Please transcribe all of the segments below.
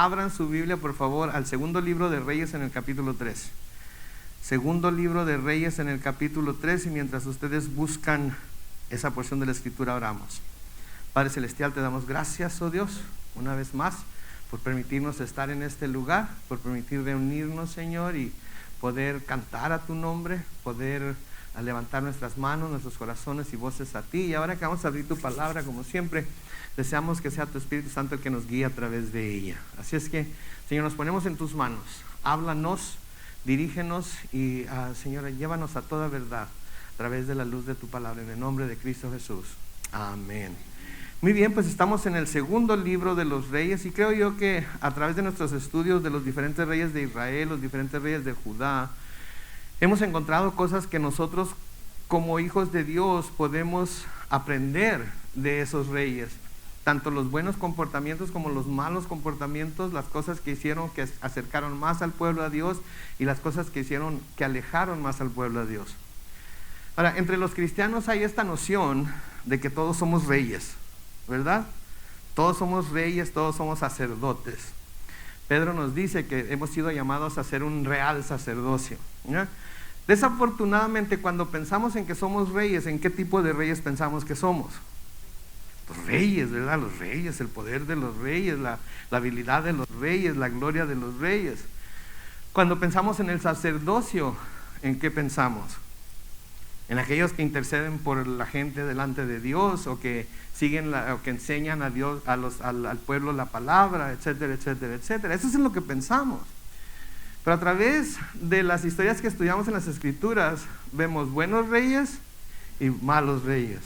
abran su Biblia, por favor, al segundo libro de Reyes en el capítulo 3. Segundo libro de Reyes en el capítulo 3, y mientras ustedes buscan esa porción de la Escritura, oramos. Padre Celestial, te damos gracias, oh Dios, una vez más, por permitirnos estar en este lugar, por permitir reunirnos, Señor, y poder cantar a tu nombre, poder levantar nuestras manos, nuestros corazones y voces a ti. Y ahora que vamos a abrir tu palabra, como siempre, deseamos que sea tu Espíritu Santo el que nos guíe a través de ella. Así es que, Señor, nos ponemos en tus manos. Háblanos, dirígenos y, Señor, llévanos a toda verdad a través de la luz de tu palabra, en el nombre de Cristo Jesús. Amén. Muy bien, pues estamos en el segundo libro de los reyes, y creo yo que a través de nuestros estudios de los diferentes reyes de Israel, los diferentes reyes de Judá, hemos encontrado cosas que nosotros como hijos de Dios podemos aprender de esos reyes, tanto los buenos comportamientos como los malos comportamientos, las cosas que hicieron que acercaron más al pueblo a Dios y las cosas que hicieron que alejaron más al pueblo a Dios. Ahora, entre los cristianos hay esta noción de que todos somos reyes, ¿verdad? Todos somos reyes, todos somos sacerdotes. Pedro nos dice que hemos sido llamados a ser un real sacerdocio, ¿ya? Desafortunadamente, cuando pensamos en que somos reyes, ¿en qué tipo de reyes pensamos que somos? Los reyes, ¿verdad? Los reyes, el poder de los reyes, la habilidad de los reyes, la gloria de los reyes. Cuando pensamos en el sacerdocio, ¿en qué pensamos? En aquellos que interceden por la gente delante de Dios, o que siguen o que enseñan a Dios, al pueblo la palabra, etcétera, etcétera, etcétera. Eso es en lo que pensamos. Pero a través de las historias que estudiamos en las Escrituras, vemos buenos reyes y malos reyes.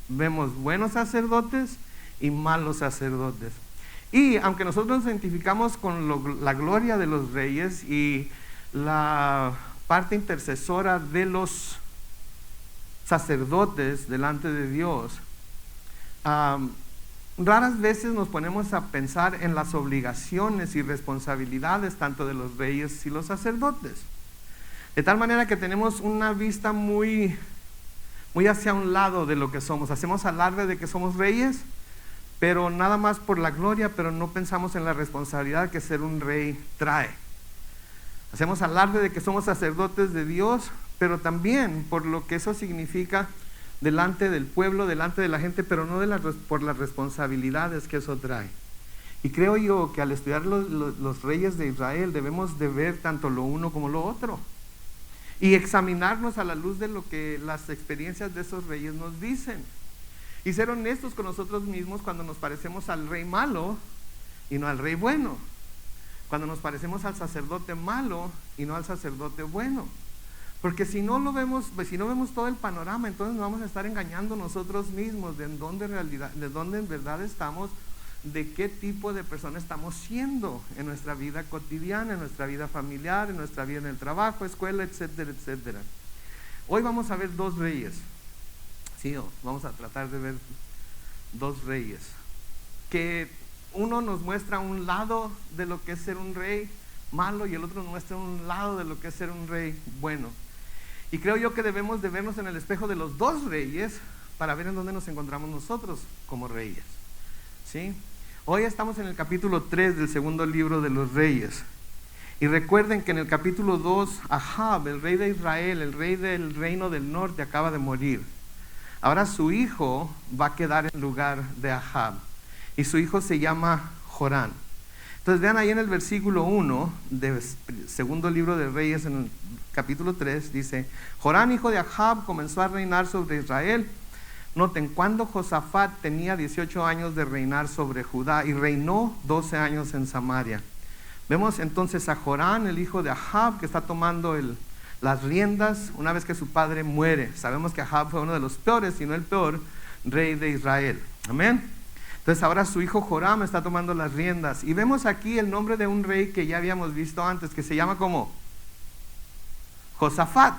Vemos buenos sacerdotes y malos sacerdotes. Y aunque nosotros nos identificamos con la gloria de los reyes y la parte intercesora de los sacerdotes delante de Dios, raras veces nos ponemos a pensar en las obligaciones y responsabilidades tanto de los reyes y los sacerdotes. De tal manera que tenemos una vista muy hacia un lado de lo que somos. Hacemos alarde de que somos reyes, pero nada más por la gloria, pero no pensamos en la responsabilidad que ser un rey trae. Hacemos alarde de que somos sacerdotes de Dios, pero también por lo que eso significa delante del pueblo, delante de la gente, pero no por las responsabilidades que eso trae. Y creo yo que al estudiar los reyes de Israel debemos de ver tanto lo uno como lo otro y examinarnos a la luz de lo que las experiencias de esos reyes nos dicen, y ser honestos con nosotros mismos cuando nos parecemos al rey malo y no al rey bueno, cuando nos parecemos al sacerdote malo y no al sacerdote bueno. Porque si no vemos todo el panorama, entonces nos vamos a estar engañando nosotros mismos de dónde en verdad estamos, de qué tipo de persona estamos siendo en nuestra vida cotidiana, en nuestra vida familiar, en nuestra vida en el trabajo, escuela, etcétera, etcétera. Hoy vamos a ver dos reyes. Sí, vamos a tratar de ver dos reyes, que uno nos muestra un lado de lo que es ser un rey malo y el otro nos muestra un lado de lo que es ser un rey bueno. Y creo yo que debemos de vernos en el espejo de los dos reyes para ver en dónde nos encontramos nosotros como reyes, ¿sí? Hoy estamos en el capítulo 3 del segundo libro de los reyes. Y recuerden que en el capítulo 2, Ahab, el rey de Israel, el rey del reino del norte, acaba de morir. Ahora su hijo va a quedar en lugar de Ahab, y su hijo se llama Jorán. Entonces vean ahí en el versículo 1 del segundo libro de Reyes, en el capítulo 3, dice: Jorán, hijo de Ahab, comenzó a reinar sobre Israel. Noten, cuando Josafat tenía 18 años de reinar sobre Judá, y reinó 12 años en Samaria. Vemos entonces a Jorán, el hijo de Ahab, que está tomando las riendas una vez que su padre muere. Sabemos que Ahab fue uno de los peores, si no el peor, rey de Israel. Amén. Entonces ahora su hijo Joram está tomando las riendas. Y vemos aquí el nombre de un rey que ya habíamos visto antes, que se llama ¿cómo? Josafat.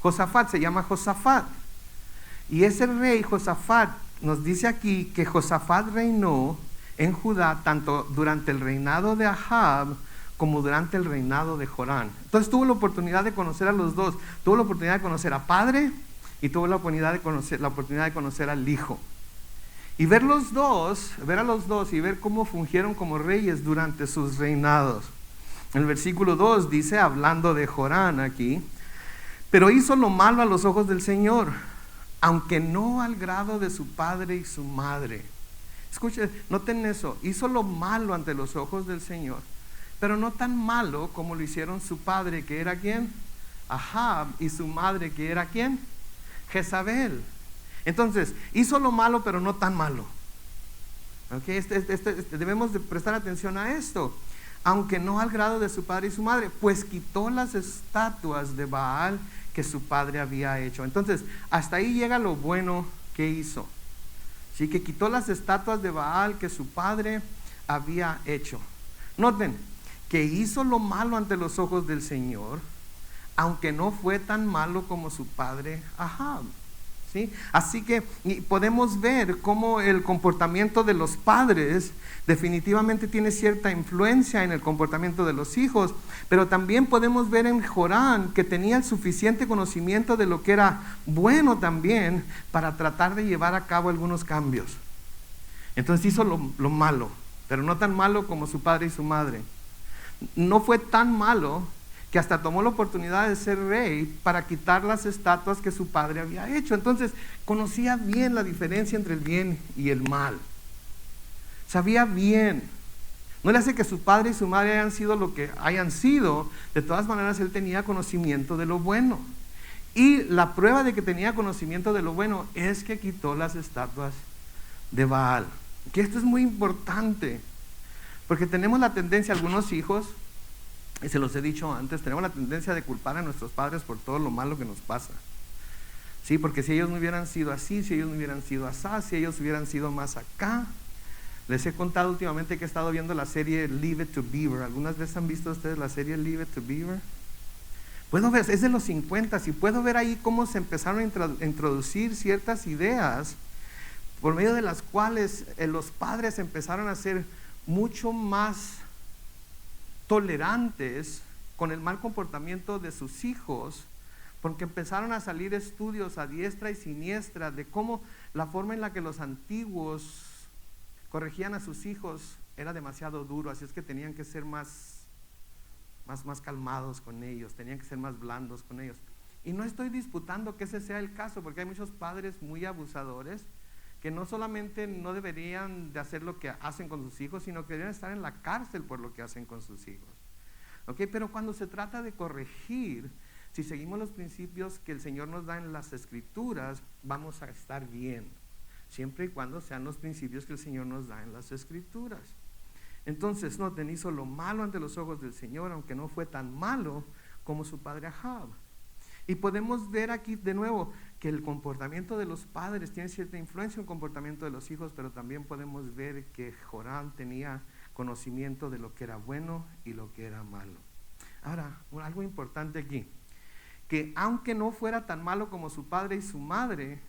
Josafat, se llama Josafat. Y ese rey Josafat, nos dice aquí que Josafat reinó en Judá tanto durante el reinado de Ahab como durante el reinado de Jorán. Entonces tuvo la oportunidad de conocer a los dos. Tuvo la oportunidad de conocer a padre y tuvo la oportunidad de conocer al hijo. Y ver a los dos y ver cómo fungieron como reyes durante sus reinados. El versículo 2 dice, hablando de Jorán aquí, pero hizo lo malo a los ojos del Señor, aunque no al grado de su padre y su madre. Escuchen, noten eso, hizo lo malo ante los ojos del Señor, pero no tan malo como lo hicieron su padre, que era ¿quién? Ahab, y su madre, que era ¿quién? Jezabel. Entonces, hizo lo malo, pero no tan malo. ¿Okay? Debemos de prestar atención a esto. Aunque no al grado de su padre y su madre, pues quitó las estatuas de Baal que su padre había hecho. Entonces, hasta ahí llega lo bueno que hizo. Sí, que quitó las estatuas de Baal que su padre había hecho. Noten que hizo lo malo ante los ojos del Señor, aunque no fue tan malo como su padre Ahab. ¿Sí? Así que podemos ver cómo el comportamiento de los padres definitivamente tiene cierta influencia en el comportamiento de los hijos, pero también podemos ver en Jorán que tenía el suficiente conocimiento de lo que era bueno también para tratar de llevar a cabo algunos cambios. Entonces hizo lo malo, pero no tan malo como su padre y su madre. No fue tan malo que hasta tomó la oportunidad de ser rey para quitar las estatuas que su padre había hecho. Entonces, conocía bien la diferencia entre el bien y el mal. Sabía bien. No le hace que su padre y su madre hayan sido lo que hayan sido. De todas maneras, él tenía conocimiento de lo bueno. Y la prueba de que tenía conocimiento de lo bueno es que quitó las estatuas de Baal. Que esto es muy importante. Porque tenemos la tendencia, algunos hijos, y se los he dicho antes, tenemos la tendencia de culpar a nuestros padres por todo lo malo que nos pasa. Sí, porque si ellos no hubieran sido así, si ellos no hubieran sido asá, si ellos hubieran sido más acá. Les he contado últimamente que he estado viendo la serie Leave It to Beaver. ¿Algunas veces han visto ustedes la serie Leave It to Beaver? Puedo ver, es de los 50 y puedo ver ahí cómo se empezaron a introducir ciertas ideas por medio de las cuales los padres empezaron a ser mucho más tolerantes con el mal comportamiento de sus hijos, porque empezaron a salir estudios a diestra y siniestra de cómo la forma en la que los antiguos corregían a sus hijos era demasiado duro, así es que tenían que ser más calmados con ellos, tenían que ser más blandos con ellos. Y no estoy disputando que ese sea el caso, porque hay muchos padres muy abusadores que no solamente no deberían de hacer lo que hacen con sus hijos, sino que deberían estar en la cárcel por lo que hacen con sus hijos. ¿Okay? Pero cuando se trata de corregir, si seguimos los principios que el Señor nos da en las Escrituras, vamos a estar bien, siempre y cuando sean los principios que el Señor nos da en las Escrituras. Entonces, noten, hizo lo malo ante los ojos del Señor, aunque no fue tan malo como su padre Ahab. Y podemos ver aquí de nuevo que el comportamiento de los padres tiene cierta influencia en el comportamiento de los hijos, pero también podemos ver que Jorán tenía conocimiento de lo que era bueno y lo que era malo. Ahora, algo importante aquí, que aunque no fuera tan malo como su padre y su madre,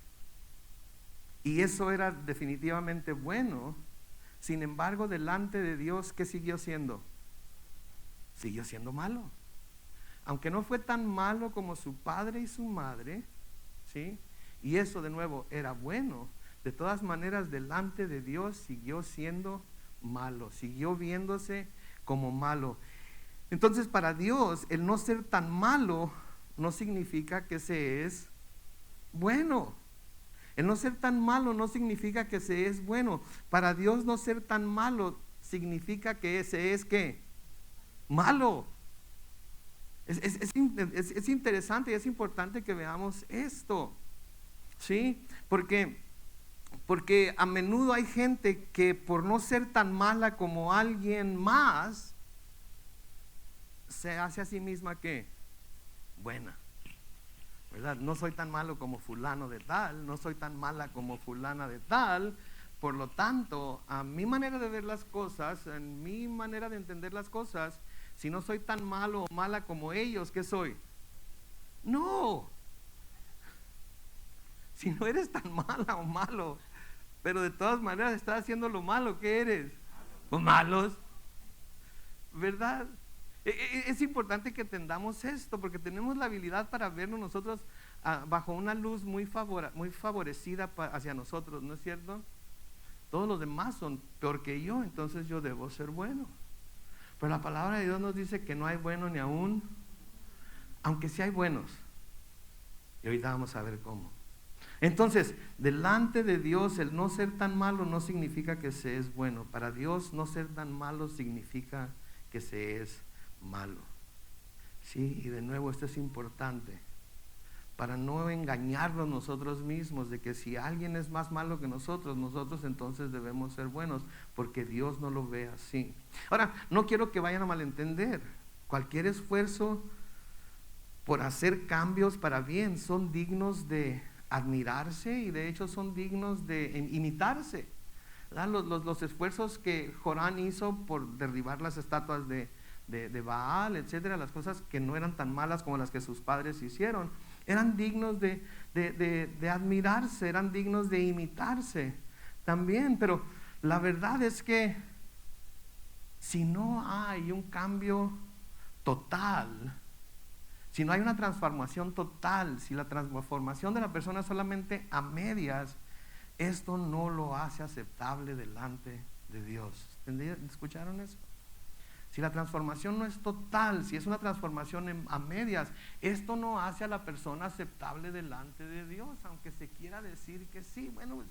y eso era definitivamente bueno, sin embargo, delante de Dios, ¿qué siguió siendo? Siguió siendo malo. Aunque no fue tan malo como su padre y su madre, ¿sí? Y eso de nuevo era bueno, de todas maneras delante de Dios siguió siendo malo, siguió viéndose como malo. Entonces para Dios el no ser tan malo no significa que se es bueno. El no ser tan malo no significa que se es bueno. Para Dios no ser tan malo significa que se es ¿qué? Malo. Es interesante y es importante que veamos esto, ¿sí? Porque a menudo hay gente que por no ser tan mala como alguien más, se hace a sí misma ¿qué? Buena, ¿verdad? No soy tan malo como fulano de tal, no soy tan mala como fulana de tal, por lo tanto, a mi manera de ver las cosas, en mi manera de entender las cosas, si no soy tan malo o mala como ellos, ¿qué soy? No. Si no eres tan mala o malo, pero de todas maneras estás haciendo lo malo, ¿qué eres? Pues malos, ¿verdad? Es importante que entendamos esto, porque tenemos la habilidad para vernos nosotros bajo una luz muy favorecida hacia nosotros, ¿no es cierto? Todos los demás son peor que yo, entonces yo debo ser bueno. Pero la palabra de Dios nos dice que no hay bueno ni aún, aunque sí hay buenos. Y ahorita vamos a ver cómo. Entonces, delante de Dios, el no ser tan malo no significa que se es bueno. Para Dios, no ser tan malo significa que se es malo. Sí, y de nuevo, esto es importante. Para no engañarnos nosotros mismos de que si alguien es más malo que nosotros entonces debemos ser buenos, porque Dios no lo ve así. Ahora, no quiero que vayan a malentender. Cualquier esfuerzo por hacer cambios para bien son dignos de admirarse y de hecho son dignos de imitarse. Los esfuerzos que Jorán hizo por derribar las estatuas de Baal, etcétera, las cosas que no eran tan malas como las que sus padres hicieron, eran dignos de admirarse, eran dignos de imitarse también. Pero la verdad es que si no hay un cambio total, si no hay una transformación total, si la transformación de la persona es solamente a medias, esto no lo hace aceptable delante de Dios. ¿Escucharon eso? Si la transformación no es total, si es una transformación a medias, esto no hace a la persona aceptable delante de Dios, aunque se quiera decir que sí. Bueno, pues,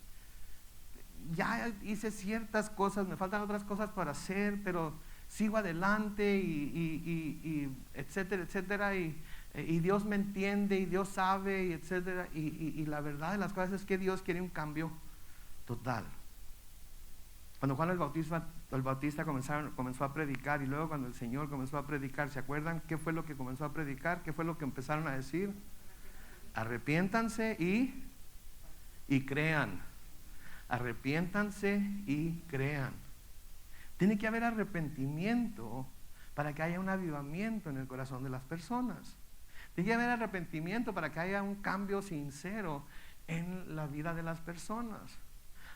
ya hice ciertas cosas, me faltan otras cosas para hacer, pero sigo adelante y etcétera, etcétera, y Dios me entiende y Dios sabe, y etcétera, y la verdad de las cosas es que Dios quiere un cambio total. Cuando Juan el Bautista comenzó a predicar, y luego cuando el Señor comenzó a predicar, ¿se acuerdan qué fue lo que comenzó a predicar? ¿Qué fue lo que empezaron a decir? Arrepiéntanse y crean. Arrepiéntanse y crean. Tiene que haber arrepentimiento para que haya un avivamiento en el corazón de las personas. Tiene que haber arrepentimiento para que haya un cambio sincero en la vida de las personas.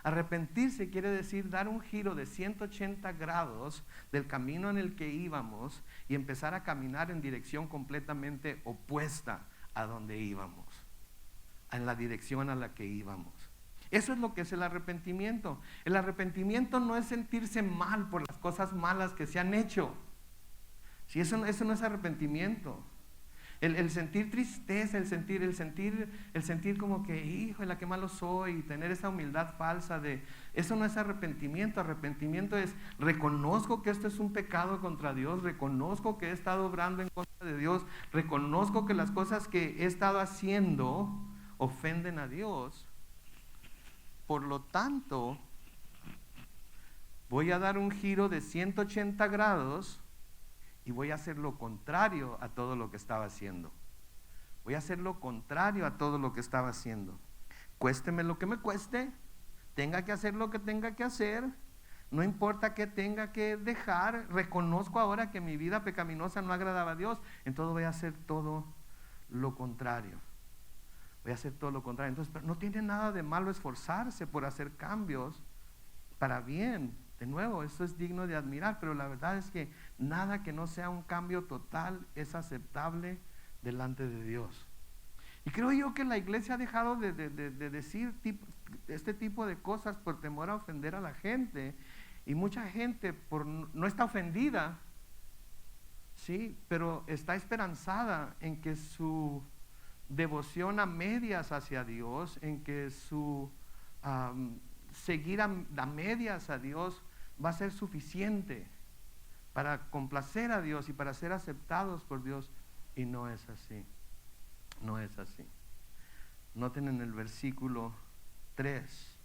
Arrepentirse quiere decir dar un giro de 180 grados del camino en el que íbamos y empezar a caminar en dirección completamente opuesta a donde íbamos, en la dirección a la que íbamos. Eso es lo que es el arrepentimiento. El arrepentimiento no es sentirse mal por las cosas malas que se han hecho. Si eso no es arrepentimiento. El sentir tristeza, el sentir como que, híjole, qué malo soy, y tener esa humildad falsa eso no es arrepentimiento. Arrepentimiento es: reconozco que esto es un pecado contra Dios, reconozco que he estado obrando en contra de Dios, reconozco que las cosas que he estado haciendo ofenden a Dios. Por lo tanto, voy a dar un giro de 180 grados y voy a hacer lo contrario a todo lo que estaba haciendo. Voy a hacer lo contrario a todo lo que estaba haciendo. Cuésteme lo que me cueste, tenga que hacer lo que tenga que hacer, no importa qué tenga que dejar. Reconozco ahora que mi vida pecaminosa no agradaba a Dios, entonces voy a hacer todo lo contrario. Voy a hacer todo lo contrario. Entonces, pero no tiene nada de malo esforzarse por hacer cambios para bien. De nuevo, esto es digno de admirar, pero la verdad es que nada que no sea un cambio total es aceptable delante de Dios. Y creo yo que la iglesia ha dejado de decir este tipo de cosas por temor a ofender a la gente, y mucha gente no está ofendida, sí, pero está esperanzada en que su devoción a medias hacia Dios, en que su seguir a medias a Dios va a ser suficiente para complacer a Dios y para ser aceptados por Dios, y no es así. No es así. Noten en el versículo 3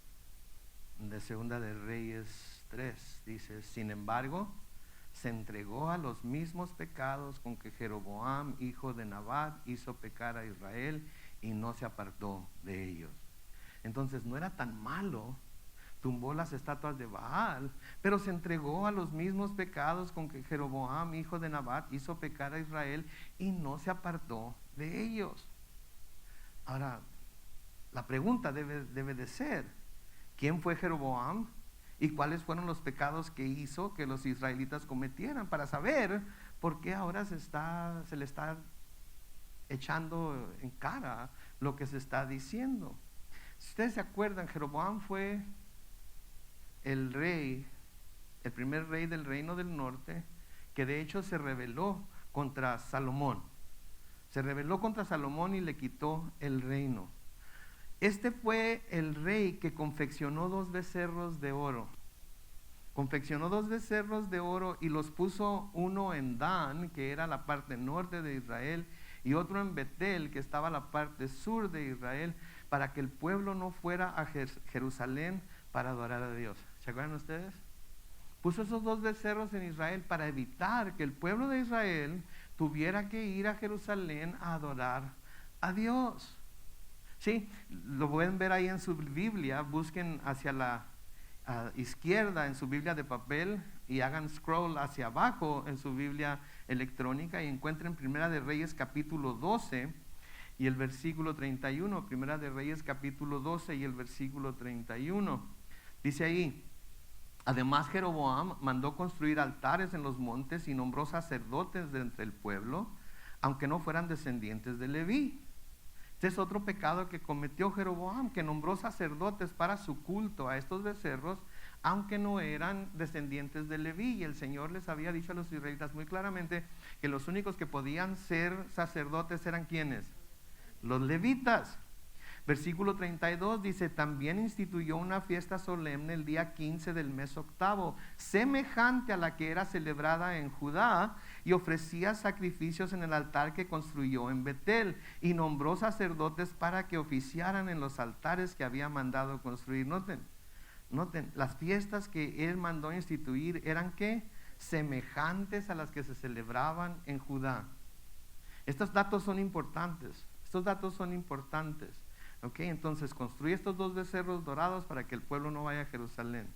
de Segunda de Reyes 3, dice: sin embargo, se entregó a los mismos pecados con que Jeroboam, hijo de Nabat, hizo pecar a Israel, y no se apartó de ellos. Entonces no era tan malo, tumbó las estatuas de Baal, pero se entregó a los mismos pecados con que Jeroboam, hijo de Nabat, hizo pecar a Israel, y no se apartó de ellos. Ahora, la pregunta debe de ser: ¿quién fue Jeroboam? ¿Y cuáles fueron los pecados que hizo que los israelitas cometieran? Para saber por qué ahora se le está echando en cara lo que se está diciendo. Si ustedes se acuerdan, Jeroboam fue el rey, el primer rey del reino del norte, que de hecho se rebeló contra Salomón. Se rebeló contra Salomón y le quitó el reino. Este fue el rey que confeccionó 2 becerros de oro. Confeccionó 2 becerros de oro y los puso, uno en Dan, que era la parte norte de Israel, y otro en Betel, que estaba la parte sur de Israel, para que el pueblo no fuera a Jerusalén para adorar a Dios. ¿Se acuerdan ustedes? Puso esos 2 becerros en Israel para evitar que el pueblo de Israel tuviera que ir a Jerusalén a adorar a Dios. Sí, lo pueden ver ahí en su Biblia. Busquen hacia la izquierda en su Biblia de papel y hagan scroll hacia abajo en su Biblia electrónica y encuentren Primera de Reyes capítulo 12 y el versículo 31. Primera de Reyes capítulo 12 y el versículo 31. Dice ahí: además Jeroboam mandó construir altares en los montes y nombró sacerdotes de entre el pueblo, aunque no fueran descendientes de Leví. Este es otro pecado que cometió Jeroboam, que nombró sacerdotes para su culto a estos becerros, aunque no eran descendientes de Leví. Y el Señor les había dicho a los israelitas muy claramente que los únicos que podían ser sacerdotes eran ¿quiénes? Los levitas. Versículo 32 dice: también instituyó una fiesta solemne el día 15 del mes octavo, semejante a la que era celebrada en Judá, y ofrecía sacrificios en el altar que construyó en Betel, y nombró sacerdotes para que oficiaran en los altares que había mandado construir. Noten, las fiestas que él mandó instituir eran ¿qué? Semejantes a las que se celebraban en Judá. Estos datos son importantes. Entonces construye estos 2 becerros dorados para que el pueblo no vaya a Jerusalén.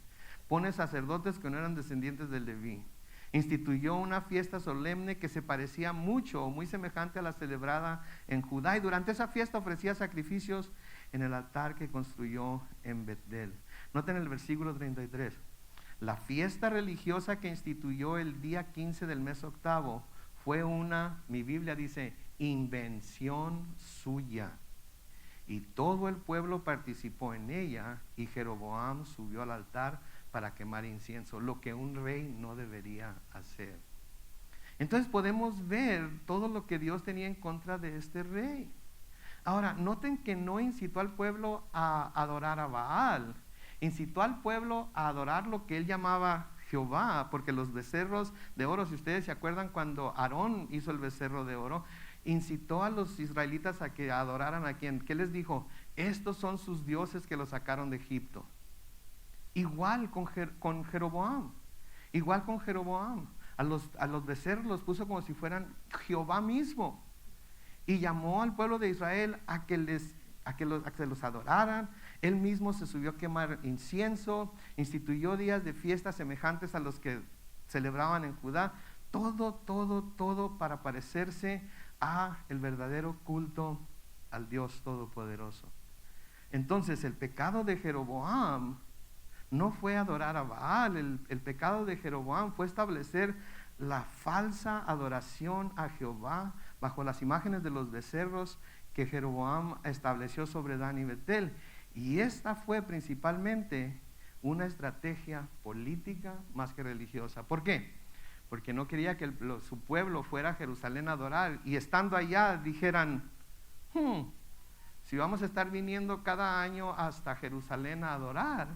Pone sacerdotes que no eran descendientes de Leví. Instituyó una fiesta solemne que se parecía mucho o muy semejante a la celebrada en Judá, y durante esa fiesta ofrecía sacrificios en el altar que construyó en Betel. Noten el versículo 33. La fiesta religiosa que instituyó el día 15 del mes octavo fue mi Biblia dice, invención suya. Y todo el pueblo participó en ella, y Jeroboam subió al altar para quemar incienso, lo que un rey no debería hacer. Entonces podemos ver todo lo que Dios tenía en contra de este rey. Ahora, noten que no incitó al pueblo a adorar a Baal, incitó al pueblo a adorar lo que él llamaba Jehová, porque los becerros de oro, si ustedes se acuerdan cuando Aarón hizo el becerro de oro, incitó a los israelitas a que adoraran a ¿quién? ¿Qué les dijo? Estos son sus dioses que los sacaron de Egipto. Igual con Jeroboam. A los becerros los puso como si fueran Jehová mismo. Y llamó al pueblo de Israel a que los adoraran. Él mismo se subió a quemar incienso, instituyó días de fiestas semejantes a los que celebraban en Judá. Todo para parecerse a el verdadero culto al Dios Todopoderoso. Entonces el pecado de Jeroboam no fue adorar a Baal, el pecado de Jeroboam fue establecer la falsa adoración a Jehová bajo las imágenes de los becerros que Jeroboam estableció sobre Dan y Betel. Y esta fue principalmente una estrategia política más que religiosa. ¿Por qué? Porque no quería que su pueblo fuera a Jerusalén a adorar, y estando allá dijeran, si vamos a estar viniendo cada año hasta Jerusalén a adorar,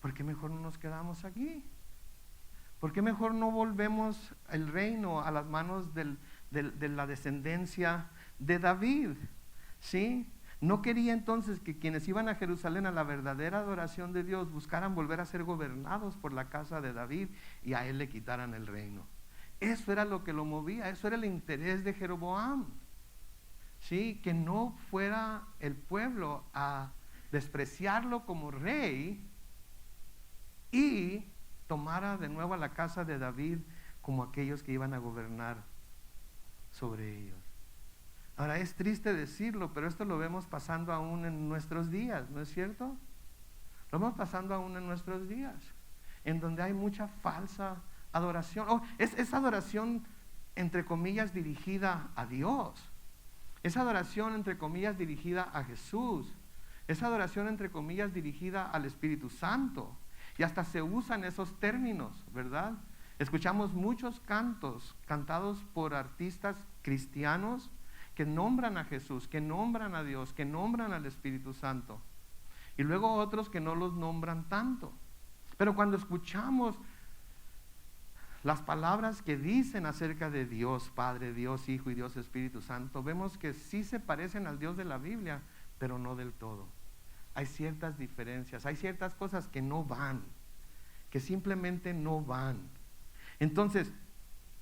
¿por qué mejor no nos quedamos aquí? ¿Por qué mejor no volvemos el reino a las manos de la descendencia de David? ¿Sí? No quería entonces que quienes iban a Jerusalén a la verdadera adoración de Dios buscaran volver a ser gobernados por la casa de David y a él le quitaran el reino. Eso era lo que lo movía, eso era el interés de Jeroboam. ¿Sí? Que no fuera el pueblo a despreciarlo como rey y tomara de nuevo a la casa de David como aquellos que iban a gobernar sobre ellos. Ahora, es triste decirlo, pero esto lo vemos pasando aún en nuestros días, ¿no es cierto? Lo vemos pasando aún en nuestros días, en donde hay mucha falsa adoración. Es adoración, entre comillas, dirigida a Dios. Es adoración, entre comillas, dirigida a Jesús. Es adoración, entre comillas, dirigida al Espíritu Santo. Y hasta se usan esos términos, ¿verdad? Escuchamos muchos cantos cantados por artistas cristianos que nombran a Jesús, que nombran a Dios, que nombran al Espíritu Santo. Y luego otros que no los nombran tanto. Pero cuando escuchamos las palabras que dicen acerca de Dios Padre, Dios Hijo y Dios Espíritu Santo, vemos que sí se parecen al Dios de la Biblia, pero no del todo. Hay ciertas diferencias, hay ciertas cosas que no van, que simplemente no van. Entonces,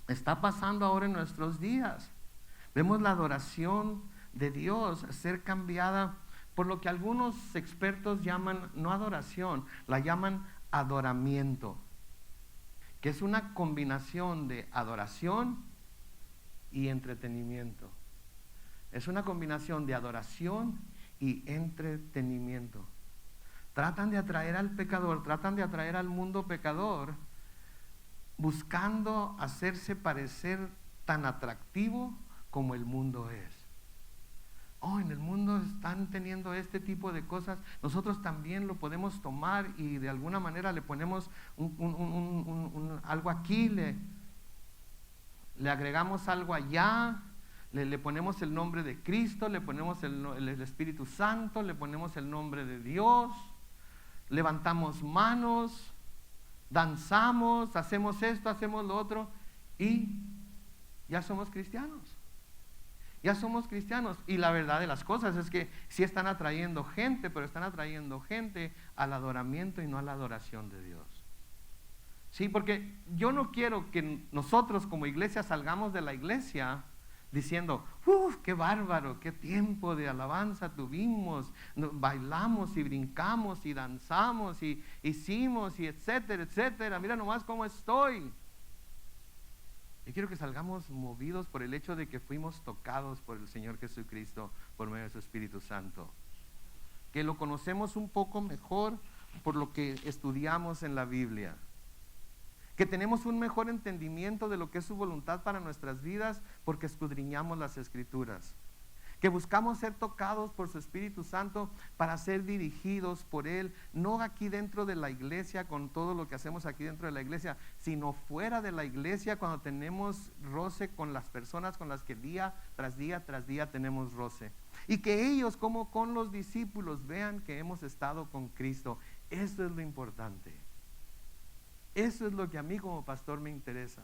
está pasando ahora en nuestros días. Vemos la adoración de Dios ser cambiada por lo que algunos expertos llaman, no adoración, la llaman adoramiento, que es una combinación de adoración y entretenimiento. Es una combinación de adoración y entretenimiento. Tratan de atraer al pecador, tratan de atraer al mundo pecador, buscando hacerse parecer tan atractivo como el mundo es. Oh, en el mundo están teniendo este tipo de cosas, nosotros también lo podemos tomar y de alguna manera le ponemos algo aquí, le agregamos algo allá, le ponemos el nombre de Cristo, le ponemos el Espíritu Santo, le ponemos el nombre de Dios, levantamos manos, danzamos, hacemos esto, hacemos lo otro y ya somos cristianos. Ya somos cristianos. Y la verdad de las cosas es que sí están atrayendo gente, pero están atrayendo gente al adoramiento y no a la adoración de Dios. Sí, porque yo no quiero que nosotros como iglesia salgamos de la iglesia diciendo, qué bárbaro, qué tiempo de alabanza tuvimos, bailamos y brincamos y danzamos y hicimos y etcétera, etcétera, mira nomás cómo estoy. Yo quiero que salgamos movidos por el hecho de que fuimos tocados por el Señor Jesucristo por medio de su Espíritu Santo. Que lo conocemos un poco mejor por lo que estudiamos en la Biblia. Que tenemos un mejor entendimiento de lo que es su voluntad para nuestras vidas porque escudriñamos las Escrituras. Que buscamos ser tocados por su Espíritu Santo para ser dirigidos por Él, no aquí dentro de la iglesia con todo lo que hacemos aquí dentro de la iglesia, sino fuera de la iglesia cuando tenemos roce con las personas con las que día tras día tras día tenemos roce. Y que ellos como con los discípulos vean que hemos estado con Cristo. Eso es lo importante. Eso es lo que a mí como pastor me interesa.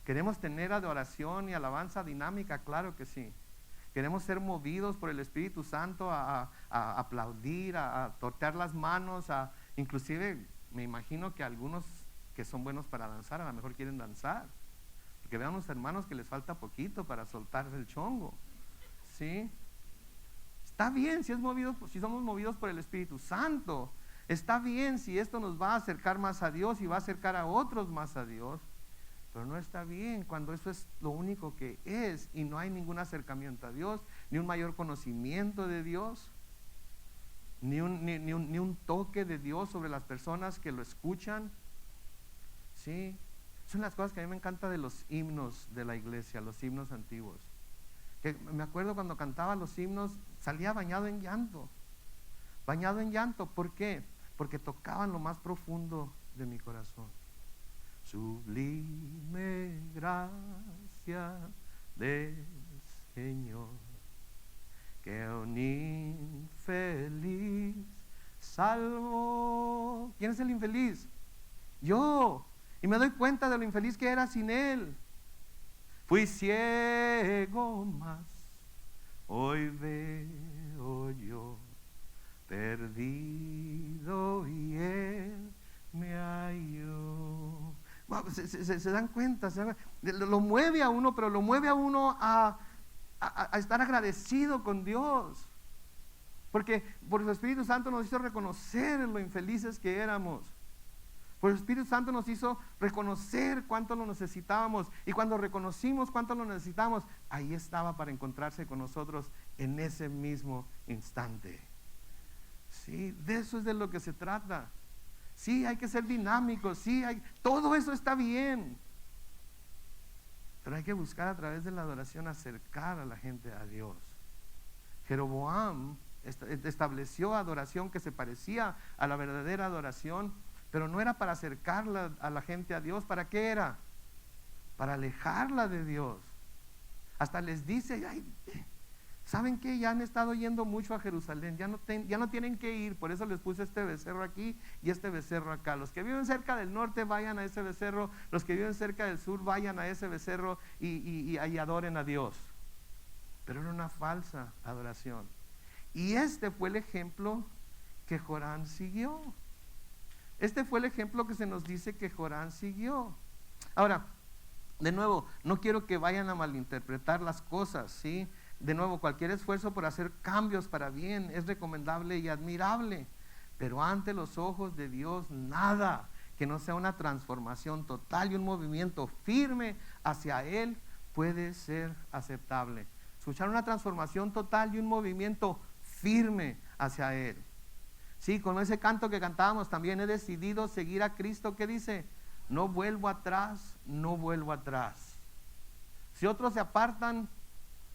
¿Queremos tener adoración y alabanza dinámica? Claro que sí. Queremos ser movidos por el Espíritu Santo a aplaudir, a tortear las manos, inclusive me imagino que algunos que son buenos para danzar a lo mejor quieren danzar, porque vean los hermanos que les falta poquito para soltar el chongo, ¿sí? Está bien si somos movidos por el Espíritu Santo, está bien si esto nos va a acercar más a Dios y va a acercar a otros más a Dios. Pero no está bien cuando eso es lo único que es y no hay ningún acercamiento a Dios, ni un mayor conocimiento de Dios, ni un toque de Dios sobre las personas que lo escuchan. Sí, son las cosas que a mí me encanta de los himnos de la iglesia, los himnos antiguos. Que me acuerdo cuando cantaba los himnos, salía bañado en llanto. Bañado en llanto, ¿por qué? Porque tocaban lo más profundo de mi corazón. Sublime gracia del Señor, que un infeliz salvó. ¿Quién es el infeliz? Yo. Y me doy cuenta de lo infeliz que era sin Él. Fui ciego, mas hoy veo yo, perdido y Él me halló. Se dan cuenta, lo mueve a uno, pero lo mueve a uno a estar agradecido con Dios, porque por su Espíritu Santo nos hizo reconocer lo infelices que éramos. Por el Espíritu Santo nos hizo reconocer cuánto lo necesitábamos, y cuando reconocimos cuánto lo necesitábamos, ahí estaba para encontrarse con nosotros en ese mismo instante. Sí, de eso es de lo que se trata. Sí, hay que ser dinámicos, todo eso está bien, pero hay que buscar a través de la adoración acercar a la gente a Dios. Jeroboam estableció adoración que se parecía a la verdadera adoración, pero no era para acercarla a la gente a Dios. ¿Para qué era? Para alejarla de Dios. Hasta les dice, ay, ¿saben qué? Ya han estado yendo mucho a Jerusalén, ya no tienen que ir, por eso les puse este becerro aquí y este becerro acá. Los que viven cerca del norte vayan a ese becerro, los que viven cerca del sur vayan a ese becerro y ahí adoren a Dios. Pero era una falsa adoración. Y este fue el ejemplo que Jorán siguió. Este fue el ejemplo que se nos dice que Jorán siguió. Ahora, de nuevo, no quiero que vayan a malinterpretar las cosas, ¿sí? De nuevo, cualquier esfuerzo por hacer cambios para bien es recomendable y admirable, pero ante los ojos de Dios nada que no sea una transformación total y un movimiento firme hacia Él puede ser aceptable. Escuchar una transformación total y un movimiento firme hacia Él. Sí, con ese canto que cantábamos también, he decidido seguir a Cristo. ¿Qué dice? No vuelvo atrás, no vuelvo atrás. Si otros se apartan,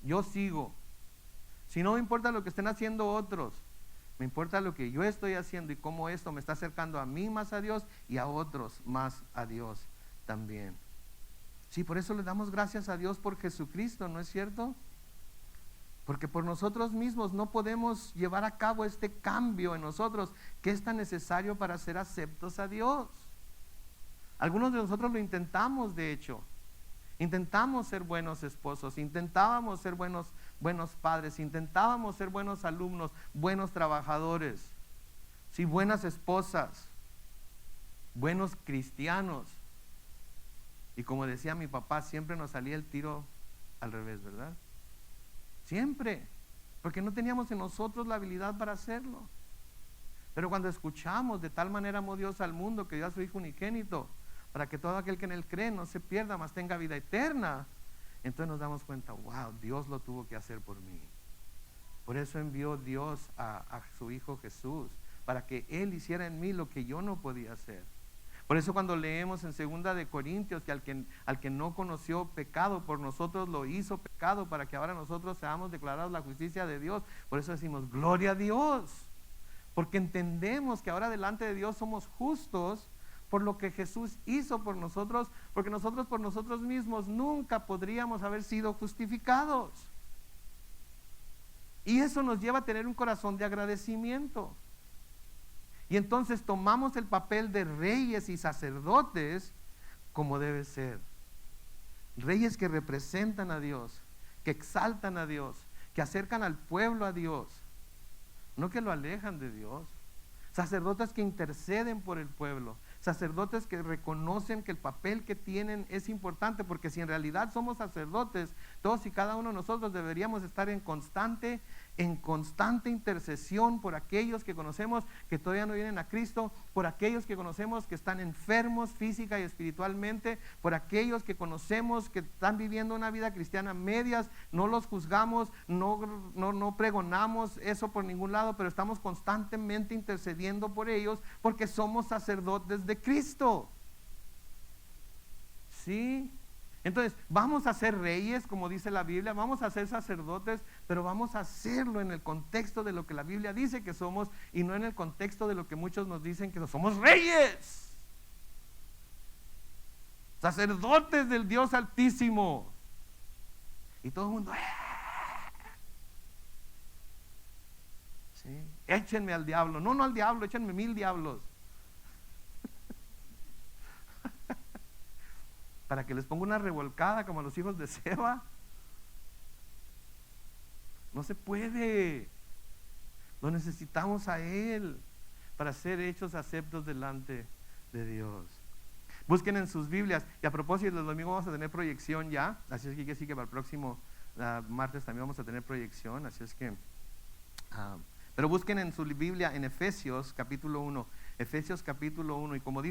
yo sigo. Si no me importa lo que estén haciendo otros, me importa lo que yo estoy haciendo y cómo esto me está acercando a mí más a Dios y a otros más a Dios también. Sí, por eso le damos gracias a Dios por Jesucristo, ¿no es cierto? Porque por nosotros mismos no podemos llevar a cabo este cambio en nosotros que es tan necesario para ser aceptos a Dios. Algunos de nosotros lo intentamos, de hecho. Intentamos ser buenos esposos, intentábamos ser buenos padres, intentábamos ser buenos alumnos, buenos trabajadores, sí, buenas esposas, buenos cristianos. Y como decía mi papá, siempre nos salía el tiro al revés, ¿verdad? Siempre, porque no teníamos en nosotros la habilidad para hacerlo. Pero cuando escuchamos, de tal manera amó Dios al mundo que dio a su Hijo unigénito, para que todo aquel que en Él cree no se pierda, mas tenga vida eterna. Entonces nos damos cuenta, wow, Dios lo tuvo que hacer por mí. Por eso envió Dios a su Hijo Jesús, para que Él hiciera en mí lo que yo no podía hacer. Por eso cuando leemos en 2 de Corintios que al que no conoció pecado, por nosotros lo hizo pecado, para que ahora nosotros seamos declarados la justicia de Dios. Por eso decimos, gloria a Dios, porque entendemos que ahora delante de Dios somos justos, por lo que Jesús hizo por nosotros, porque nosotros por nosotros mismos nunca podríamos haber sido justificados. Y eso nos lleva a tener un corazón de agradecimiento. Y entonces tomamos el papel de reyes y sacerdotes como debe ser. Reyes que representan a Dios, que exaltan a Dios, que acercan al pueblo a Dios, no que lo alejan de Dios. Sacerdotes que interceden por el pueblo, sacerdotes que reconocen que el papel que tienen es importante, porque si en realidad somos sacerdotes, todos y cada uno de nosotros deberíamos estar en constante intercesión por aquellos que conocemos que todavía no vienen a Cristo, por aquellos que conocemos que están enfermos física y espiritualmente, por aquellos que conocemos que están viviendo una vida cristiana medias. No los juzgamos, no pregonamos eso por ningún lado, pero estamos constantemente intercediendo por ellos porque somos sacerdotes de Cristo. ¿Sí? Entonces, vamos a ser reyes, como dice la Biblia, vamos a ser sacerdotes, pero vamos a hacerlo en el contexto de lo que la Biblia dice que somos y no en el contexto de lo que muchos nos dicen que somos reyes, sacerdotes del Dios Altísimo. Y todo el mundo, ¿sí? Échenme al diablo. No al diablo, échenme 1000 diablos. Para que les ponga una revolcada como a los hijos de Seba. No se puede. Lo necesitamos a Él para ser hechos aceptos delante de Dios. Busquen en sus Biblias. Y a propósito, el domingo vamos a tener proyección ya. Así es que sí, que para el próximo martes también vamos a tener proyección. Así es que pero busquen en su Biblia en Efesios capítulo 1. Efesios capítulo 1. Y como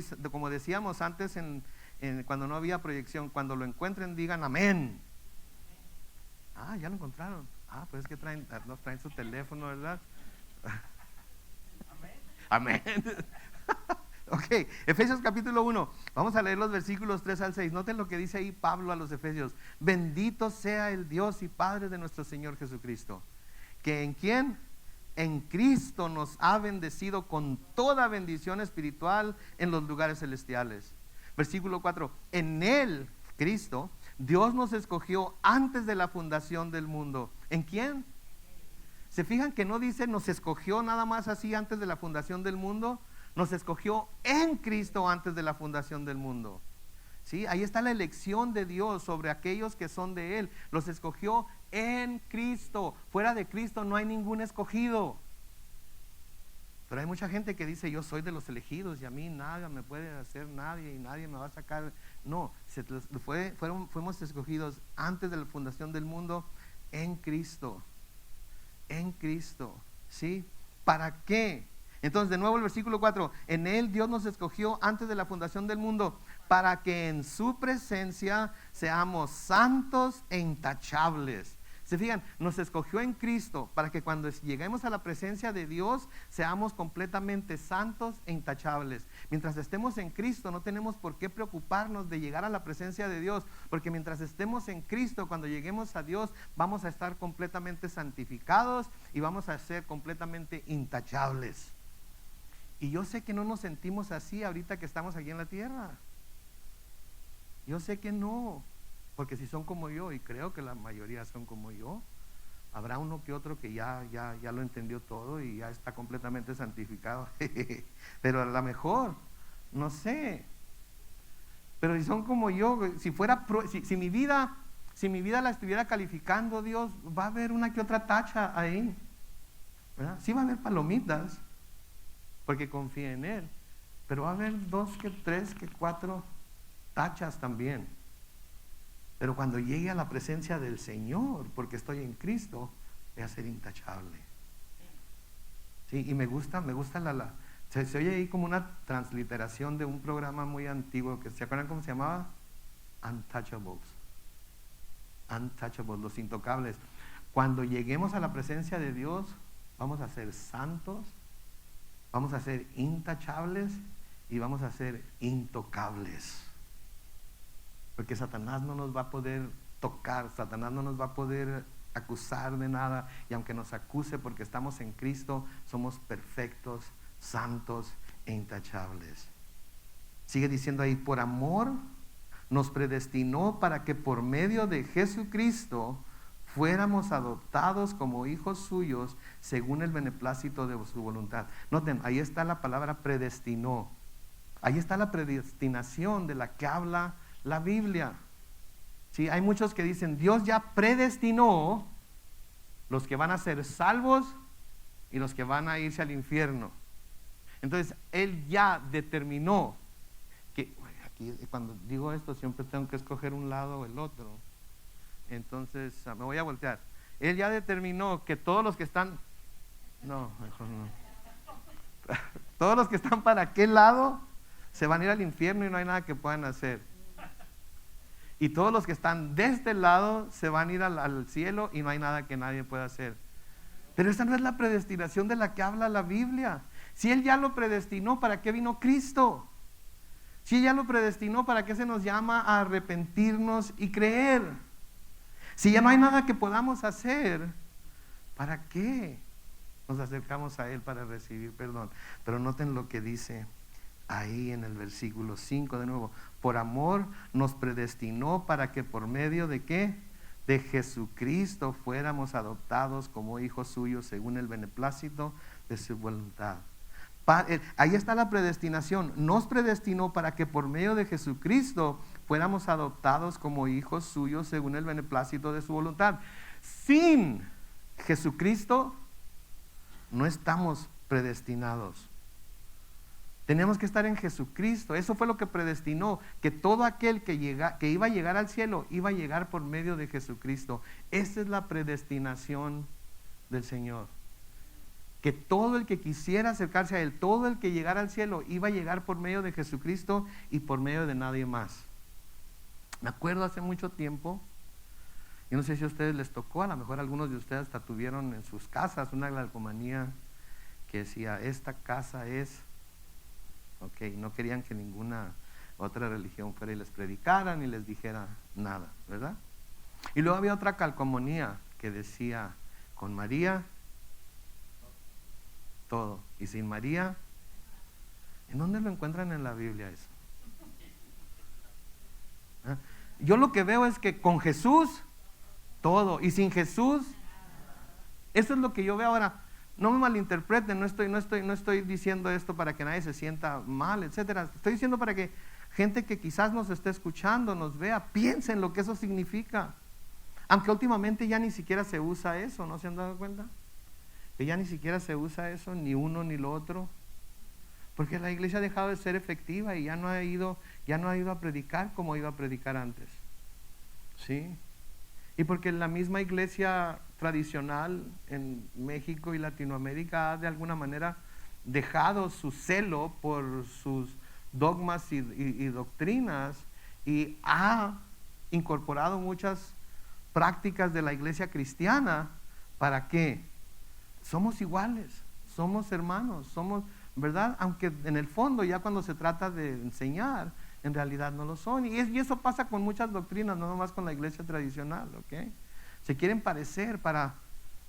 decíamos antes cuando no había proyección, cuando lo encuentren digan amén. Ya lo encontraron. Pues es que nos traen su teléfono, ¿verdad? Amén. Ok, Efesios capítulo 1. Vamos a leer los versículos 3 al 6. Noten lo que dice ahí Pablo a los Efesios. Bendito sea el Dios y Padre de nuestro Señor Jesucristo, que en ¿quién? en Cristo nos ha bendecido con toda bendición espiritual en los lugares celestiales. Versículo 4, en Él, Cristo, Dios nos escogió antes de la fundación del mundo. ¿En quién? ¿Se fijan que no dice nos escogió nada más así antes de la fundación del mundo? Nos escogió en Cristo antes de la fundación del mundo. ¿Sí? Ahí está la elección de Dios sobre aquellos que son de Él. Los escogió en Cristo. Fuera de Cristo no hay ningún escogido. Pero hay mucha gente que dice, yo soy de los elegidos y a mí nada me puede hacer nadie y nadie me va a sacar. No, fuimos escogidos antes de la fundación del mundo en Cristo. En Cristo. ¿Sí? ¿Para qué? Entonces de nuevo el versículo 4, en Él Dios nos escogió antes de la fundación del mundo para que en su presencia seamos santos e intachables. Se fijan, nos escogió en Cristo para que cuando lleguemos a la presencia de Dios seamos completamente santos e intachables. Mientras estemos en Cristo no tenemos por qué preocuparnos de llegar a la presencia de Dios, porque mientras estemos en Cristo, cuando lleguemos a Dios, vamos a estar completamente santificados y vamos a ser completamente intachables. Y yo sé que no nos sentimos así ahorita que estamos aquí en la tierra. Yo sé que no, porque si son como yo, y creo que la mayoría son como yo, habrá uno que otro que ya lo entendió todo y ya está completamente santificado. Pero a lo mejor, no sé. Pero si son como yo, si mi vida la estuviera calificando Dios, va a haber una que otra tacha ahí, ¿verdad? Sí va a haber palomitas, porque confía en Él, pero va a haber 2, 3, 4 tachas también. Pero cuando llegue a la presencia del Señor, porque estoy en Cristo, voy a ser intachable. Sí, y me gusta se oye ahí como una transliteración de un programa muy antiguo, que ¿se acuerdan cómo se llamaba? Untouchables, los intocables. Cuando lleguemos a la presencia de Dios, vamos a ser santos, vamos a ser intachables y vamos a ser intocables. Porque Satanás no nos va a poder tocar, Satanás no nos va a poder acusar de nada, y aunque nos acuse porque estamos en Cristo, somos perfectos, santos e intachables. Sigue diciendo ahí, por amor nos predestinó para que por medio de Jesucristo fuéramos adoptados como hijos suyos según el beneplácito de su voluntad. Noten, ahí está la palabra predestinó. Ahí está la predestinación de la que habla la Biblia. ¿Sí? Hay muchos que dicen, Dios ya predestinó los que van a ser salvos y los que van a irse al infierno. Entonces, Él ya determinó que, aquí cuando digo esto siempre tengo que escoger un lado o el otro. Entonces, me voy a voltear. Él ya determinó que todos los que están, no, mejor no. Todos los que están para aquel lado se van a ir al infierno y no hay nada que puedan hacer. Y todos los que están de este lado se van a ir al cielo y no hay nada que nadie pueda hacer. Pero esa no es la predestinación de la que habla la Biblia. Si Él ya lo predestinó, ¿para qué vino Cristo? Si Él ya lo predestinó, ¿para qué se nos llama a arrepentirnos y creer? Si ya no hay nada que podamos hacer, ¿para qué nos acercamos a Él para recibir perdón? Pero noten lo que dice ahí en el versículo 5 de nuevo. Por amor nos predestinó para que por medio de ¿qué? De Jesucristo fuéramos adoptados como hijos suyos según el beneplácito de su voluntad. Ahí está la predestinación. Nos predestinó para que por medio de Jesucristo fuéramos adoptados como hijos suyos según el beneplácito de su voluntad. Sin Jesucristo no estamos predestinados. Tenemos que estar en Jesucristo. Eso fue lo que predestinó, que todo aquel que iba a llegar al cielo iba a llegar por medio de Jesucristo. Esa es la predestinación del Señor. Que todo el que quisiera acercarse a Él, todo el que llegara al cielo iba a llegar por medio de Jesucristo y por medio de nadie más. Me acuerdo hace mucho tiempo, yo no sé si a ustedes les tocó, a lo mejor algunos de ustedes hasta tuvieron en sus casas una calcomanía que decía, esta casa es... Ok, no querían que ninguna otra religión fuera y les predicara ni les dijera nada, ¿verdad? Y luego había otra calcomanía que decía, con María todo. Y sin María, ¿en dónde lo encuentran en la Biblia eso? ¿Ah? Yo lo que veo es que con Jesús, todo. Y sin Jesús, eso es lo que yo veo ahora. No me malinterpreten, no estoy diciendo esto para que nadie se sienta mal, etcétera. Estoy diciendo para que gente que quizás nos esté escuchando, nos vea, piense en lo que eso significa. Aunque últimamente ya ni siquiera se usa eso, ¿no se han dado cuenta? Que ya ni siquiera se usa eso, ni uno ni lo otro. Porque la iglesia ha dejado de ser efectiva y ya no ha ido a predicar como iba a predicar antes. ¿Sí? Y porque la misma iglesia tradicional en México y Latinoamérica ha de alguna manera dejado su celo por sus dogmas y doctrinas y ha incorporado muchas prácticas de la iglesia cristiana. ¿Para qué? Somos iguales, somos hermanos, somos, ¿verdad? Aunque en el fondo ya cuando se trata de enseñar, en realidad no lo son. Y eso pasa con muchas doctrinas, no nomás con la iglesia tradicional, ¿ok? Se quieren parecer para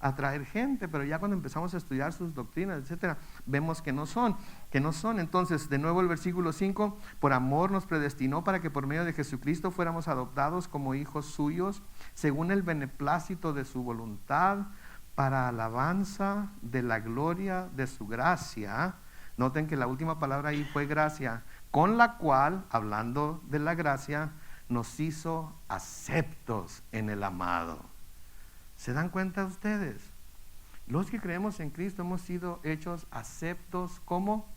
atraer gente, pero ya cuando empezamos a estudiar sus doctrinas, etcétera, vemos que no son. Entonces, de nuevo el versículo 5, por amor nos predestinó para que por medio de Jesucristo fuéramos adoptados como hijos suyos, según el beneplácito de su voluntad, para alabanza de la gloria de su gracia. Noten que la última palabra ahí fue gracia, con la cual, hablando de la gracia, nos hizo aceptos en el amado. ¿Se dan cuenta ustedes? Los que creemos en Cristo hemos sido hechos aceptos como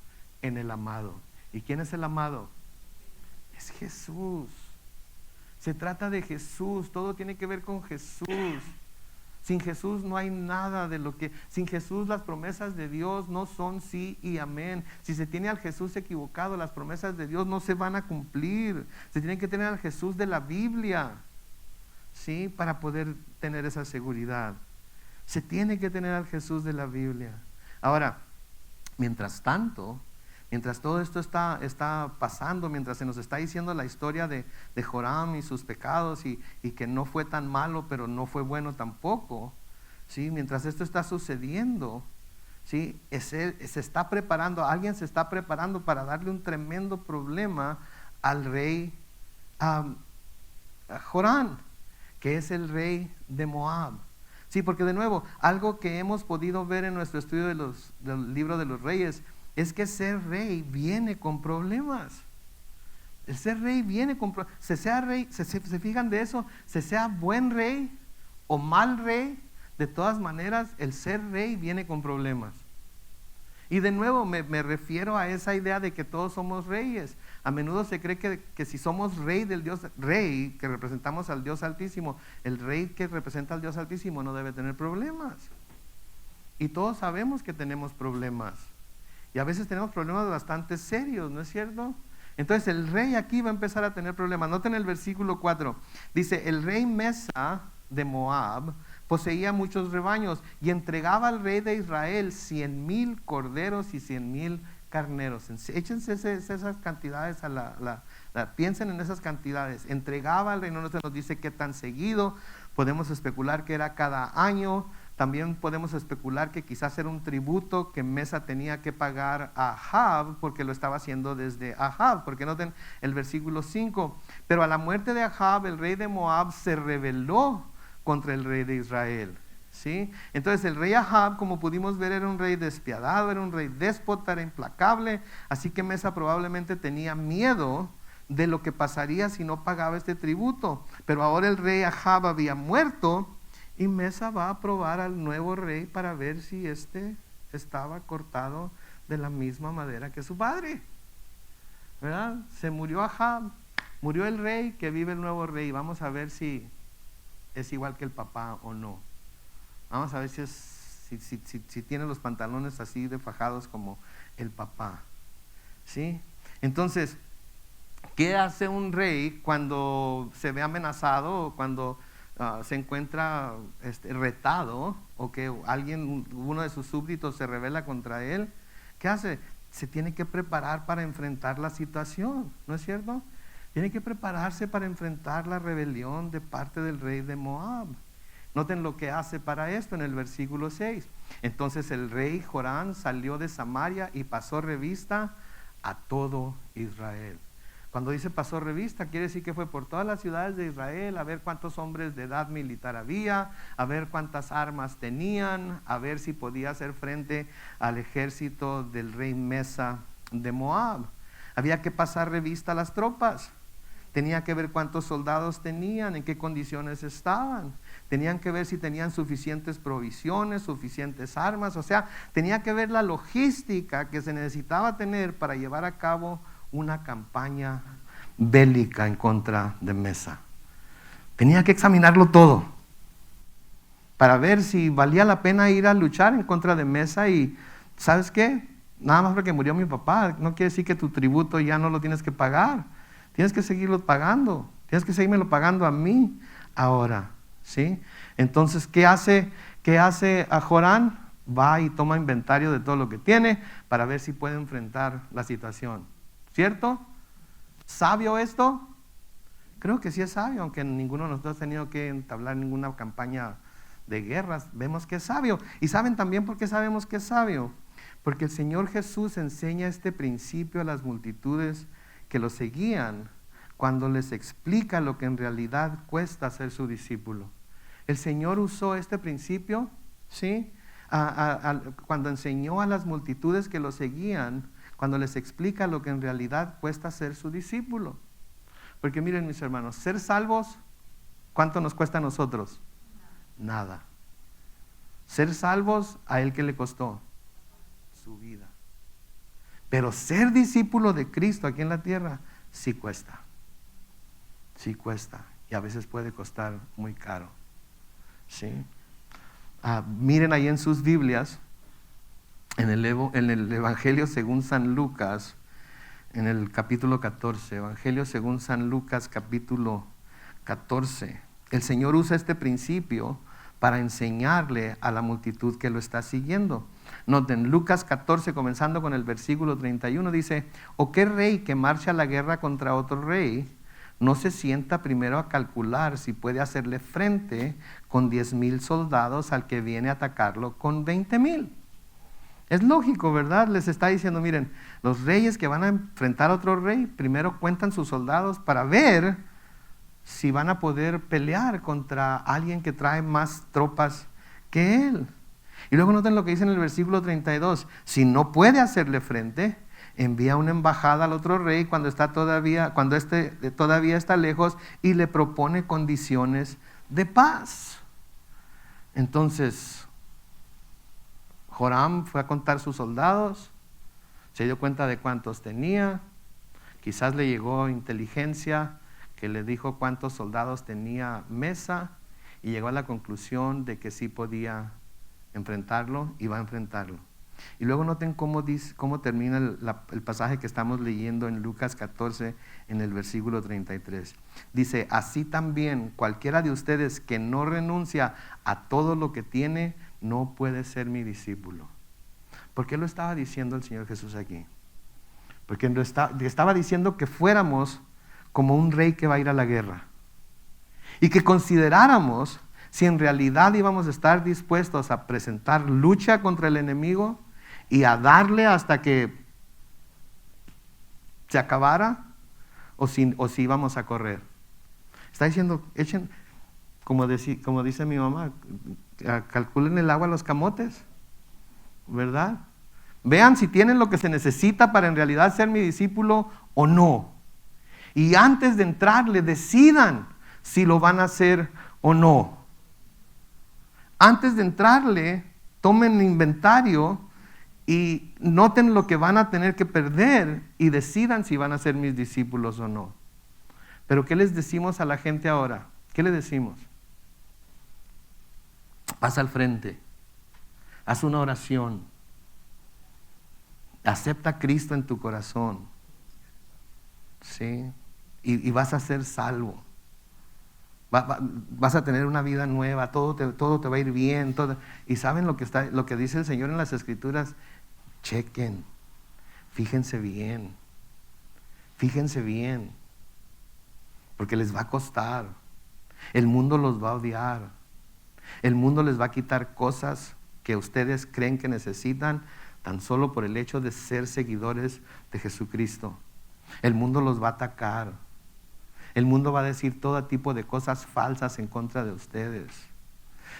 en el amado. ¿Y quién es el amado? Es Jesús. Se trata de Jesús, todo tiene que ver con Jesús. Sin Jesús no hay nada de lo que... Sin Jesús las promesas de Dios no son sí y amén. Si se tiene al Jesús equivocado, las promesas de Dios no se van a cumplir. Se tiene que tener al Jesús de la Biblia, ¿sí? Para poder tener esa seguridad. Se tiene que tener al Jesús de la Biblia. Ahora, mientras tanto, mientras todo esto está pasando, mientras se nos está diciendo la historia de Joram y sus pecados y que no fue tan malo, pero no fue bueno tampoco, ¿sí? Mientras esto está sucediendo, ¿sí? Alguien se está preparando para darle un tremendo problema al rey Joram, que es el rey de Moab. Sí, porque de nuevo, algo que hemos podido ver en nuestro estudio del libro de los reyes es que ser rey viene con problemas. El ser rey viene con problemas. Se fijan de eso, se sea buen rey o mal rey, de todas maneras el ser rey viene con problemas. Y de nuevo me refiero a esa idea de que todos somos reyes. A menudo se cree que si somos rey del Dios, rey que representamos al Dios Altísimo, el rey que representa al Dios Altísimo no debe tener problemas. Y todos sabemos que tenemos problemas. Y a veces tenemos problemas bastante serios, ¿no es cierto? Entonces el rey aquí va a empezar a tener problemas. Noten el versículo 4. Dice, el rey Mesa de Moab poseía muchos rebaños y entregaba al rey de Israel 100,000 corderos y 100,000 carneros. Échense esas cantidades piensen en esas cantidades. Entregaba al rey, no nos dice qué tan seguido. Podemos especular que era cada año. También podemos especular que quizás era un tributo que Mesa tenía que pagar a Ahab, porque lo estaba haciendo desde Ahab, porque noten el versículo 5, pero a la muerte de Ahab, el rey de Moab se rebeló contra el rey de Israel, ¿sí? Entonces el rey Ahab, como pudimos ver, era un rey despiadado, era un rey déspota, era implacable, así que Mesa probablemente tenía miedo de lo que pasaría si no pagaba este tributo, pero ahora el rey Ahab había muerto, y Mesa va a probar al nuevo rey para ver si estaba cortado de la misma madera que su padre, ¿verdad? Se murió Ahab, murió el rey, que vive el nuevo rey. Vamos a ver si es igual que el papá o no. Vamos a ver si tiene los pantalones así de fajados como el papá, ¿sí? Entonces, ¿qué hace un rey cuando se ve amenazado o cuando se encuentra retado, o que uno de sus súbditos se rebela contra él? ¿Qué hace? Se tiene que preparar para enfrentar la situación, ¿no es cierto? Tiene que prepararse para enfrentar la rebelión de parte del rey de Moab. Noten lo que hace para esto en el versículo 6. Entonces el rey Joram salió de Samaria y pasó revista a todo Israel. Cuando dice pasó revista, quiere decir que fue por todas las ciudades de Israel a ver cuántos hombres de edad militar había, a ver cuántas armas tenían, a ver si podía hacer frente al ejército del rey Mesa de Moab. Había que pasar revista a las tropas. Tenía que ver cuántos soldados tenían, en qué condiciones estaban. Tenían que ver si tenían suficientes provisiones, suficientes armas. O sea, tenía que ver la logística que se necesitaba tener para llevar a cabo una campaña bélica en contra de Mesa. Tenía que examinarlo todo para ver si valía la pena ir a luchar en contra de Mesa. Y ¿sabes qué? Nada más porque murió mi papá no quiere decir que tu tributo ya no lo tienes que pagar. Tienes que seguirlo pagando. Tienes que seguírmelo pagando a mí ahora, ¿sí? Entonces, ¿qué hace a Joram? Va y toma inventario de todo lo que tiene para ver si puede enfrentar la situación. ¿Cierto? ¿Sabio esto? Creo que sí es sabio, aunque ninguno de nosotros ha tenido que entablar ninguna campaña de guerras. Vemos que es sabio. ¿Y saben también por qué sabemos que es sabio? Porque el Señor Jesús enseña este principio a las multitudes que lo seguían cuando les explica lo que en realidad cuesta ser su discípulo. El Señor usó este principio, ¿sí? Cuando enseñó a las multitudes que lo seguían, cuando les explica lo que en realidad cuesta ser su discípulo. Porque miren, mis hermanos, ser salvos, ¿cuánto nos cuesta a nosotros? Nada. Ser salvos, ¿a él qué le costó? Su vida. Pero ser discípulo de Cristo aquí en la tierra, sí cuesta. Sí cuesta. Y a veces puede costar muy caro. ¿Sí? Miren ahí en sus Biblias, en el Evangelio según San Lucas, en el capítulo 14, Evangelio según San Lucas, capítulo 14. El Señor usa este principio para enseñarle a la multitud que lo está siguiendo. Noten, Lucas 14, comenzando con el versículo 31, dice: ¿O qué rey que marcha a la guerra contra otro rey no se sienta primero a calcular si puede hacerle frente con 10,000 soldados al que viene a atacarlo con 20,000? Es lógico, ¿verdad? Les está diciendo, miren, los reyes que van a enfrentar a otro rey, primero cuentan sus soldados para ver si van a poder pelear contra alguien que trae más tropas que él. Y luego noten lo que dice en el versículo 32, si no puede hacerle frente, envía una embajada al otro rey cuando este todavía está lejos y le propone condiciones de paz. Entonces, Joram fue a contar sus soldados, se dio cuenta de cuántos tenía, quizás le llegó inteligencia que le dijo cuántos soldados tenía Mesa y llegó a la conclusión de que sí podía enfrentarlo y va a enfrentarlo. Y luego noten cómo termina el pasaje que estamos leyendo en Lucas 14 en el versículo 33. Dice, así también cualquiera de ustedes que no renuncia a todo lo que tiene, no puede ser mi discípulo. ¿Por qué lo estaba diciendo el Señor Jesús aquí? Porque estaba diciendo que fuéramos como un rey que va a ir a la guerra y que consideráramos si en realidad íbamos a estar dispuestos a presentar lucha contra el enemigo y a darle hasta que se acabara o si íbamos a correr. Está diciendo, echen, como dice mi mamá, calculen el agua a los camotes, ¿verdad? Vean si tienen lo que se necesita para en realidad ser mi discípulo o no. Y antes de entrarle, decidan si lo van a hacer o no. Antes de entrarle, tomen inventario y noten lo que van a tener que perder y decidan si van a ser mis discípulos o no. Pero ¿qué les decimos a la gente ahora? ¿Qué le decimos? Pasa al frente, haz una oración, acepta a Cristo en tu corazón, ¿sí? Y vas a ser salvo. Vas a tener una vida nueva, todo te va a ir bien. Y saben lo que dice el Señor en las Escrituras, chequen, fíjense bien, porque les va a costar, el mundo los va a odiar, El mundo les va a quitar cosas que ustedes creen que necesitan tan solo por el hecho de ser seguidores de Jesucristo. El mundo los va a atacar. El mundo va a decir todo tipo de cosas falsas en contra de ustedes.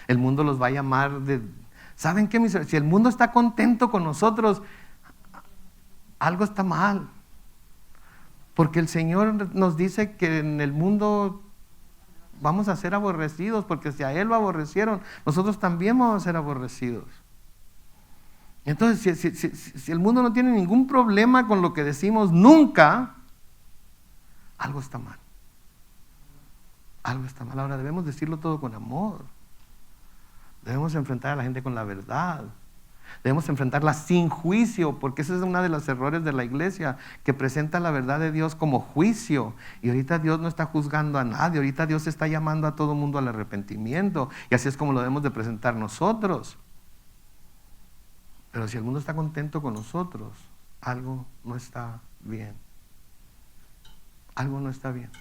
El mundo los va a llamar de... ¿Saben qué? Si el mundo está contento con nosotros, algo está mal. Porque el Señor nos dice que en el mundo vamos a ser aborrecidos, porque si a Él lo aborrecieron, nosotros también vamos a ser aborrecidos. Entonces, si el mundo no tiene ningún problema con lo que decimos nunca, algo está mal. Algo está mal. Ahora debemos decirlo todo con amor. Debemos enfrentar a la gente con la verdad. Debemos enfrentarla sin juicio, porque ese es uno de los errores de la iglesia, que presenta la verdad de Dios como juicio. Y ahorita Dios no está juzgando a nadie, ahorita Dios está llamando a todo el mundo al arrepentimiento. Y así es como lo debemos de presentar nosotros. Pero si el mundo está contento con nosotros, algo no está bien. Algo no está bien.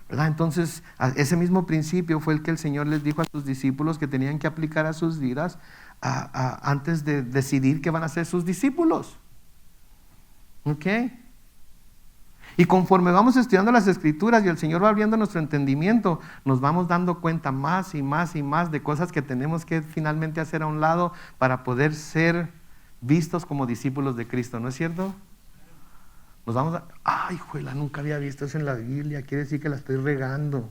¿Verdad? Entonces, ese mismo principio fue el que el Señor les dijo a sus discípulos que tenían que aplicar a sus vidas antes de decidir que van a ser sus discípulos. ¿Ok? Y conforme vamos estudiando las Escrituras y el Señor va abriendo nuestro entendimiento, nos vamos dando cuenta más y más y más de cosas que tenemos que finalmente hacer a un lado para poder ser vistos como discípulos de Cristo, ¿no es cierto? Nos vamos a... ¡Ay, juela! Nunca había visto eso en la Biblia. Quiere decir que la estoy regando.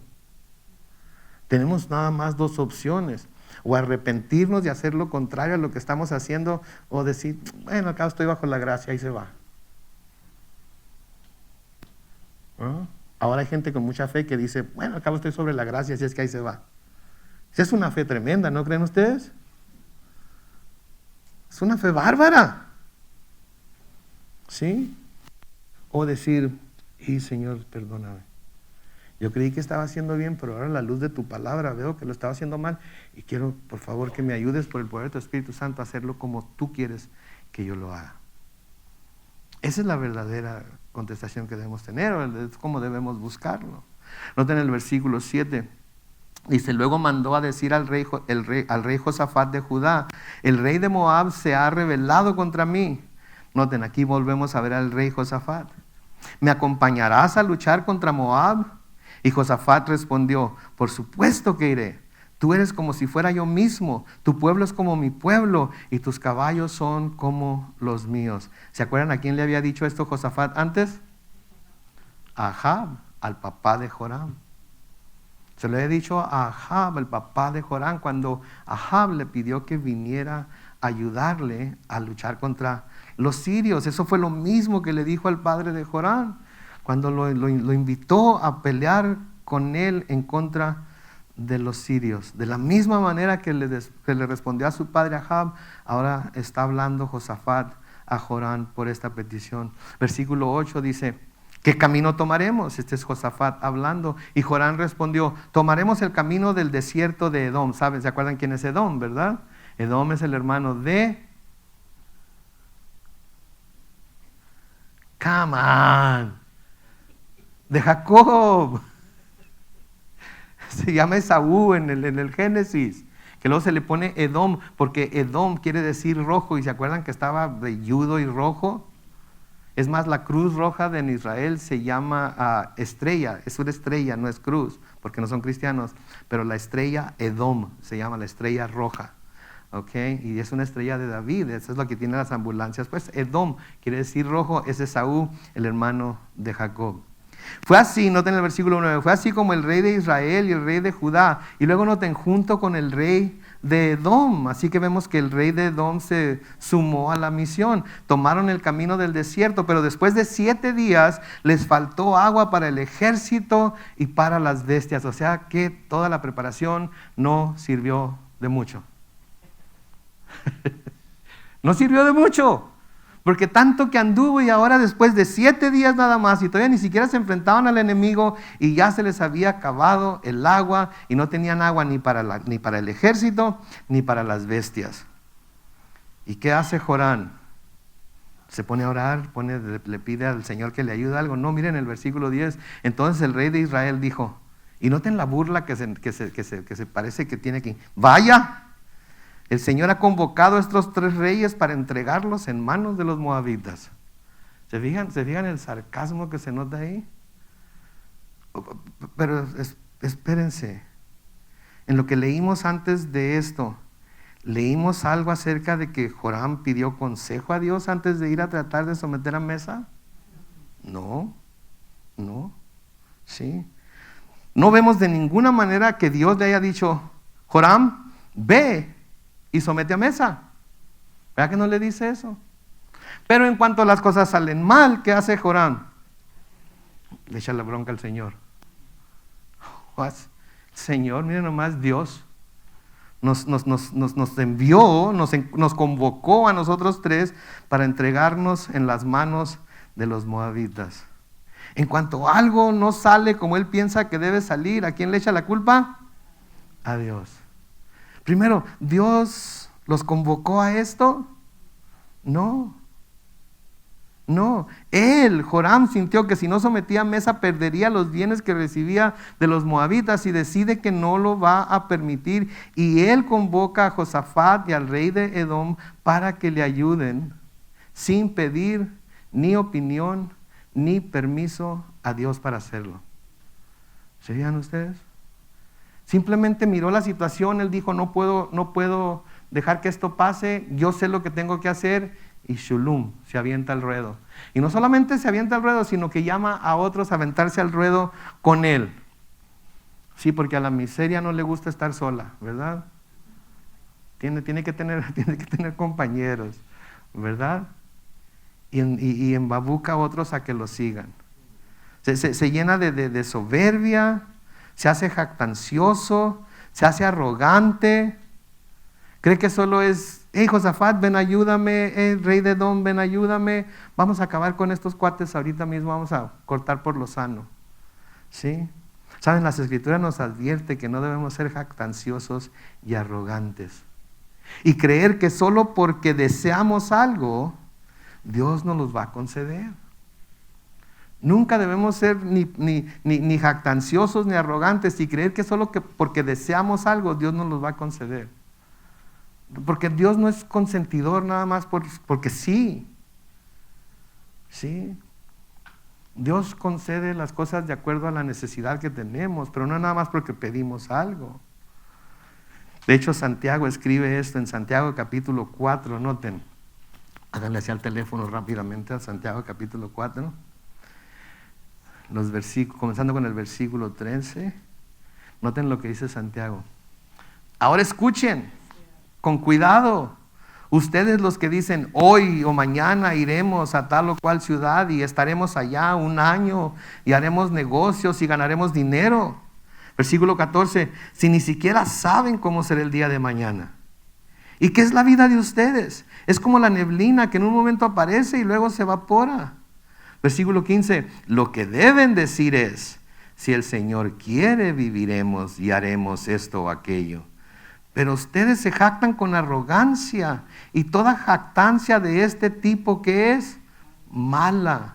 Tenemos nada más dos opciones. O arrepentirnos y hacer lo contrario a lo que estamos haciendo, o decir, bueno, acá estoy bajo la gracia, ahí se va. ¿No? Ahora hay gente con mucha fe que dice, bueno, acá estoy sobre la gracia, así es que ahí se va. Esa es una fe tremenda, ¿no creen ustedes? Es una fe bárbara. ¿Sí? O decir, Señor, perdóname. Yo creí que estaba haciendo bien, pero ahora a la luz de tu palabra veo que lo estaba haciendo mal y quiero, por favor, que me ayudes por el poder de tu Espíritu Santo a hacerlo como tú quieres que yo lo haga. Esa es la verdadera contestación que debemos tener, es como debemos buscarlo. Noten el versículo 7. Dice, luego mandó a decir al rey Josafat de Judá, el rey de Moab se ha rebelado contra mí. Noten, aquí volvemos a ver al rey Josafat. ¿Me acompañarás a luchar contra Moab? Y Josafat respondió, por supuesto que iré. Tú eres como si fuera yo mismo, tu pueblo es como mi pueblo y tus caballos son como los míos. ¿Se acuerdan a quién le había dicho esto Josafat antes? A Ahab, al papá de Joram. Se lo he dicho a Ahab, el papá de Joram, cuando Ahab le pidió que viniera a ayudarle a luchar contra los sirios. Eso fue lo mismo que le dijo al padre de Joram, cuando lo invitó a pelear con él en contra de los sirios. De la misma manera que le respondió a su padre Ahab, ahora está hablando Josafat a Joram por esta petición. Versículo 8 dice, ¿qué camino tomaremos? Este es Josafat hablando. Y Joram respondió, tomaremos el camino del desierto de Edom. ¿Saben? ¿Se acuerdan quién es Edom, verdad? Edom es el hermano de... Come on. De Jacob. Se llama Esaú en el Génesis. Que luego se le pone Edom, porque Edom quiere decir rojo. ¿Y se acuerdan que estaba velludo y rojo? Es más, la cruz roja en Israel se llama estrella. Es una estrella, no es cruz, porque no son cristianos. Pero la estrella Edom se llama la estrella roja. ¿Okay? Y es una estrella de David, eso es lo que tiene las ambulancias. Pues Edom quiere decir rojo, es Esaú, el hermano de Jacob. Fue así, noten el versículo 9, fue así como el rey de Israel y el rey de Judá. Y luego noten, junto con el rey de Edom. Así que vemos que el rey de Edom se sumó a la misión. Tomaron el camino del desierto, pero después de 7 días les faltó agua para el ejército y para las bestias. O sea que toda la preparación no sirvió de mucho. No sirvió de mucho, porque tanto que anduvo y ahora después de 7 días nada más y todavía ni siquiera se enfrentaban al enemigo y ya se les había acabado el agua y no tenían agua ni para el ejército ni para las bestias. ¿Y qué hace Joram? Se pone a orar, le pide al Señor que le ayude algo. No, miren el versículo 10. Entonces el rey de Israel dijo, Y noten la burla que se parece que tiene aquí. Vaya, el Señor ha convocado a estos 3 reyes para entregarlos en manos de los moabitas. ¿Se fijan el sarcasmo que se nota ahí? Pero espérense. En lo que leímos antes de esto, ¿leímos algo acerca de que Joram pidió consejo a Dios antes de ir a tratar de someter a Mesa? No, sí. No vemos de ninguna manera que Dios le haya dicho, Joram, ve y somete a Mesa. ¿Verdad que no le dice eso? Pero en cuanto las cosas salen mal, ¿qué hace Joram? Le echa la bronca al Señor. Señor, miren nomás, Dios nos envió, nos convocó a nosotros 3 para entregarnos en las manos de los moabitas. En cuanto algo no sale como él piensa que debe salir, ¿a quién le echa la culpa? A Dios. Primero, ¿Dios los convocó a esto? No. Él, Joram, sintió que si no sometía a Mesa perdería los bienes que recibía de los moabitas y decide que no lo va a permitir. Y él convoca a Josafat y al rey de Edom para que le ayuden sin pedir ni opinión ni permiso a Dios para hacerlo. ¿Se fijan ustedes? Simplemente miró la situación, él dijo, no puedo dejar que esto pase, yo sé lo que tengo que hacer. Y Shulum se avienta al ruedo. Y no solamente se avienta al ruedo, sino que llama a otros a aventarse al ruedo con él. Sí, porque a la miseria no le gusta estar sola, ¿verdad? Tiene que tener compañeros, ¿verdad? Y embabuca a otros a que lo sigan. Se llena de soberbia, se hace jactancioso, se hace arrogante. Cree que solo es, hey Josafat, ven ayúdame, rey de Edom, ven ayúdame, vamos a acabar con estos cuates ahorita mismo, vamos a cortar por lo sano. ¿Sí? Saben, las Escrituras nos advierte que no debemos ser jactanciosos y arrogantes. Y creer que solo porque deseamos algo, Dios nos los va a conceder. Nunca debemos ser ni jactanciosos ni arrogantes y creer que solo porque deseamos algo, Dios nos los va a conceder. Porque Dios no es consentidor nada más porque sí. Sí. Dios concede las cosas de acuerdo a la necesidad que tenemos, pero no nada más porque pedimos algo. De hecho, Santiago escribe esto en Santiago capítulo 4, noten. Háganle hacia el teléfono rápidamente a Santiago capítulo 4. Los versículos, comenzando con el versículo 13. Noten lo que dice Santiago. Ahora escuchen. Con cuidado, ustedes los que dicen hoy o mañana iremos a tal o cual ciudad y estaremos allá 1 año y haremos negocios y ganaremos dinero. Versículo 14, si ni siquiera saben cómo será el día de mañana. ¿Y qué es la vida de ustedes? Es como la neblina que en un momento aparece y luego se evapora. Versículo 15, lo que deben decir es, si el Señor quiere viviremos y haremos esto o aquello. Pero ustedes se jactan con arrogancia y toda jactancia de este tipo que es mala.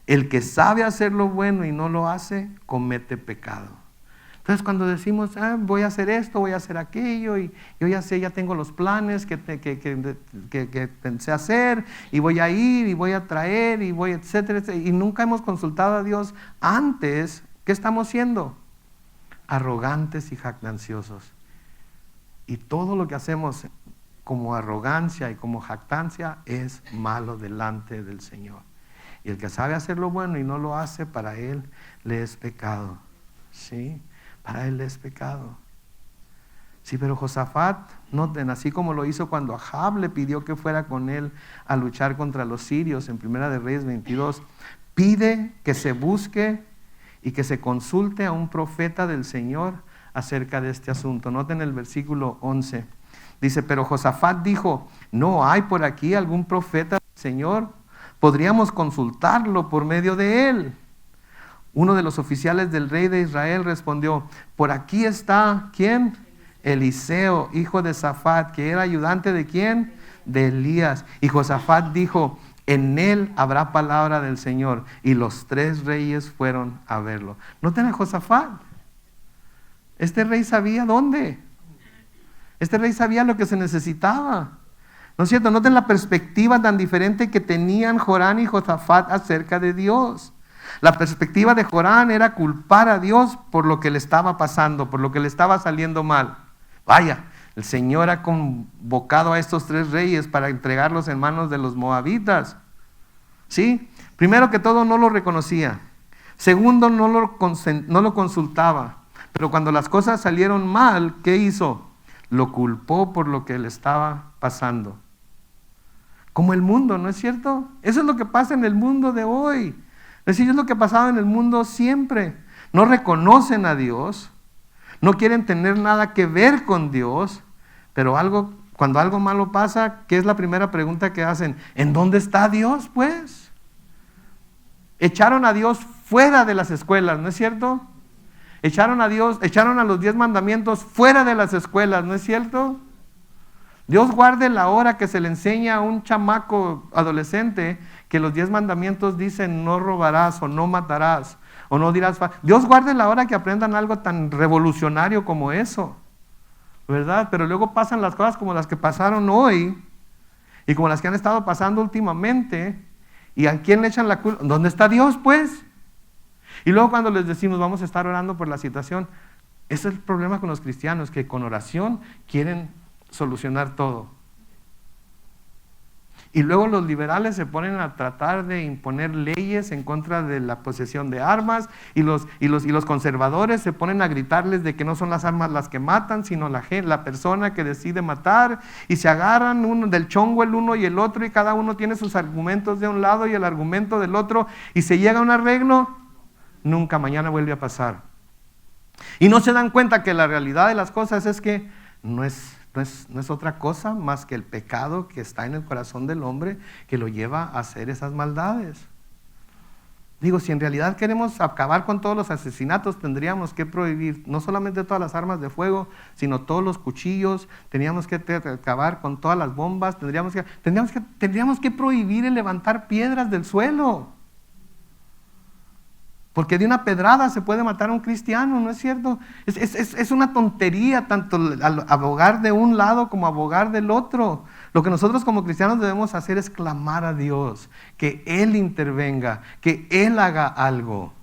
El que sabe hacer lo bueno y no lo hace, comete pecado. Entonces cuando decimos, voy a hacer esto, voy a hacer aquello, y yo ya sé, ya tengo los planes que pensé hacer, y voy a ir, y voy a traer, y voy, etcétera, etcétera, y nunca hemos consultado a Dios antes, ¿qué estamos siendo? Arrogantes y jactanciosos. Y todo lo que hacemos como arrogancia y como jactancia es malo delante del Señor. Y el que sabe hacer lo bueno y no lo hace, para él le es pecado. ¿Sí? Para él le es pecado. Sí, pero Josafat, noten, así como lo hizo cuando Ahab le pidió que fuera con él a luchar contra los sirios en Primera de Reyes 22, pide que se busque y que se consulte a un profeta del Señor acerca de este asunto. Noten el versículo 11. Dice, pero Josafat dijo, ¿no hay por aquí algún profeta del Señor? Podríamos consultarlo por medio de él. Uno de los oficiales del rey de Israel respondió, por aquí está, ¿quién? Eliseo, hijo de Safat, que era ayudante de ¿quién? De Elías. Y Josafat dijo, en él habrá palabra del Señor. Y los 3 reyes fueron a verlo. Noten a Josafat. Este rey sabía dónde. Este rey sabía lo que se necesitaba. ¿No es cierto? Noten la perspectiva tan diferente que tenían Joram y Josafat acerca de Dios. La perspectiva de Joram era culpar a Dios por lo que le estaba pasando, por lo que le estaba saliendo mal. Vaya, el Señor ha convocado a estos 3 reyes para entregarlos en manos de los moabitas. ¿Sí? Primero que todo, no lo reconocía. Segundo, no lo consultaba. Pero cuando las cosas salieron mal, ¿qué hizo? Lo culpó por lo que le estaba pasando. Como el mundo, ¿no es cierto? Eso es lo que pasa en el mundo de hoy. Es decir, es lo que ha pasado en el mundo siempre. No reconocen a Dios, no quieren tener nada que ver con Dios, pero cuando algo malo pasa, ¿qué es la primera pregunta que hacen? ¿En dónde está Dios, pues? Echaron a Dios fuera de las escuelas, ¿no es cierto? Echaron a los 10 mandamientos fuera de las escuelas, ¿no es cierto? Dios guarde la hora que se le enseña a un chamaco adolescente que los 10 mandamientos dicen no robarás o no matarás o no dirás. Dios guarde la hora que aprendan algo tan revolucionario como eso, ¿verdad? Pero luego pasan las cosas como las que pasaron hoy y como las que han estado pasando últimamente. ¿Y a quién le echan la culpa? ¿Dónde está Dios, pues? Y luego cuando les decimos vamos a estar orando por la situación, ese es el problema con los cristianos, que con oración quieren solucionar todo. Y luego los liberales se ponen a tratar de imponer leyes en contra de la posesión de armas, y los conservadores se ponen a gritarles de que no son las armas las que matan, sino la persona que decide matar, y se agarran del chongo el uno y el otro, y cada uno tiene sus argumentos de un lado y el argumento del otro, y se llega a un arreglo. Nunca, mañana vuelve a pasar. Y no se dan cuenta que la realidad de las cosas es que no es otra cosa más que el pecado que está en el corazón del hombre que lo lleva a hacer esas maldades. Digo, si en realidad queremos acabar con todos los asesinatos, tendríamos que prohibir no solamente todas las armas de fuego, sino todos los cuchillos, tendríamos que acabar con todas las bombas, tendríamos que prohibir el levantar piedras del suelo. Porque de una pedrada se puede matar a un cristiano, ¿no es cierto? Es una tontería tanto abogar de un lado como abogar del otro. Lo que nosotros como cristianos debemos hacer es clamar a Dios, que Él intervenga, que Él haga algo.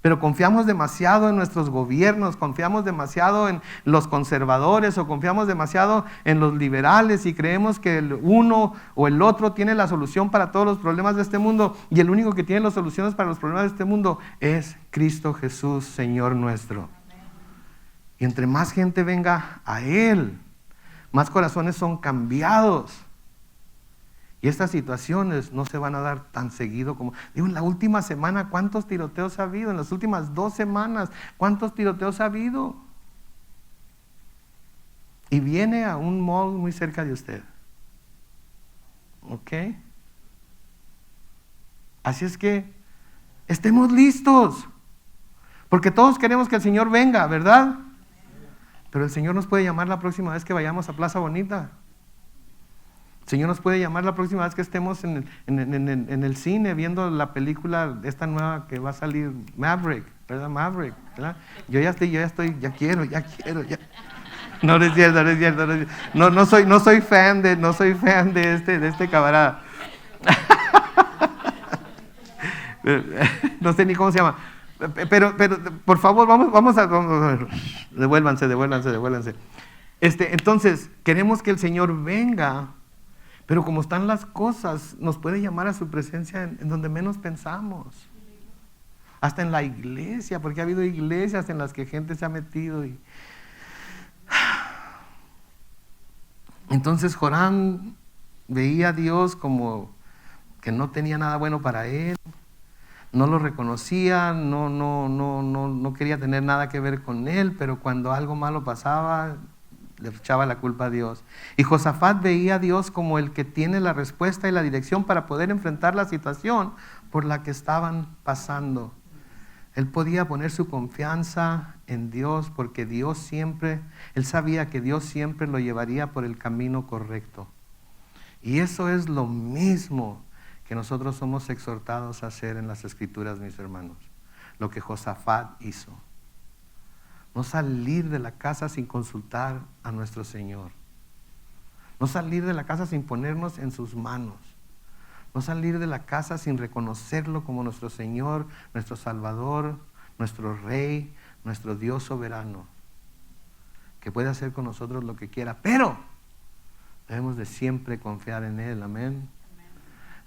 Pero confiamos demasiado en nuestros gobiernos, confiamos demasiado en los conservadores o confiamos demasiado en los liberales y creemos que el uno o el otro tiene la solución para todos los problemas de este mundo, y el único que tiene las soluciones para los problemas de este mundo es Cristo Jesús, Señor nuestro. Y entre más gente venga a Él, más corazones son cambiados. Y estas situaciones no se van a dar tan seguido como... Digo, en la última semana, ¿cuántos tiroteos ha habido? En las últimas 2 semanas, ¿cuántos tiroteos ha habido? Y viene a un mall muy cerca de usted. ¿Ok? Así es que, estemos listos. Porque todos queremos que el Señor venga, ¿verdad? Pero el Señor nos puede llamar la próxima vez que vayamos a Plaza Bonita. El Señor nos puede llamar la próxima vez que estemos en el cine viendo la película esta nueva que va a salir, Maverick, ¿verdad? Maverick, ¿verdad? Yo ya quiero. No es cierto. No soy fan de este camarada. No sé ni cómo se llama. Pero por favor, vamos a ver. Devuélvanse. Entonces, queremos que el Señor venga. Pero como están las cosas, nos puede llamar a su presencia en donde menos pensamos. Hasta en la iglesia, porque ha habido iglesias en las que gente se ha metido. Entonces Joram veía a Dios como que no tenía nada bueno para él. No lo reconocía, no quería tener nada que ver con él, pero cuando algo malo pasaba, le echaba la culpa a Dios. Y Josafat veía a Dios como el que tiene la respuesta y la dirección para poder enfrentar la situación por la que estaban pasando. Él podía poner su confianza en Dios porque él sabía que Dios siempre lo llevaría por el camino correcto. Y eso es lo mismo que nosotros somos exhortados a hacer en las Escrituras, mis hermanos. Lo que Josafat hizo. No salir de la casa sin consultar a nuestro Señor. No salir de la casa sin ponernos en sus manos. No salir de la casa sin reconocerlo como nuestro Señor, nuestro Salvador, nuestro Rey, nuestro Dios soberano, que puede hacer con nosotros lo que quiera, pero debemos de siempre confiar en Él. Amén.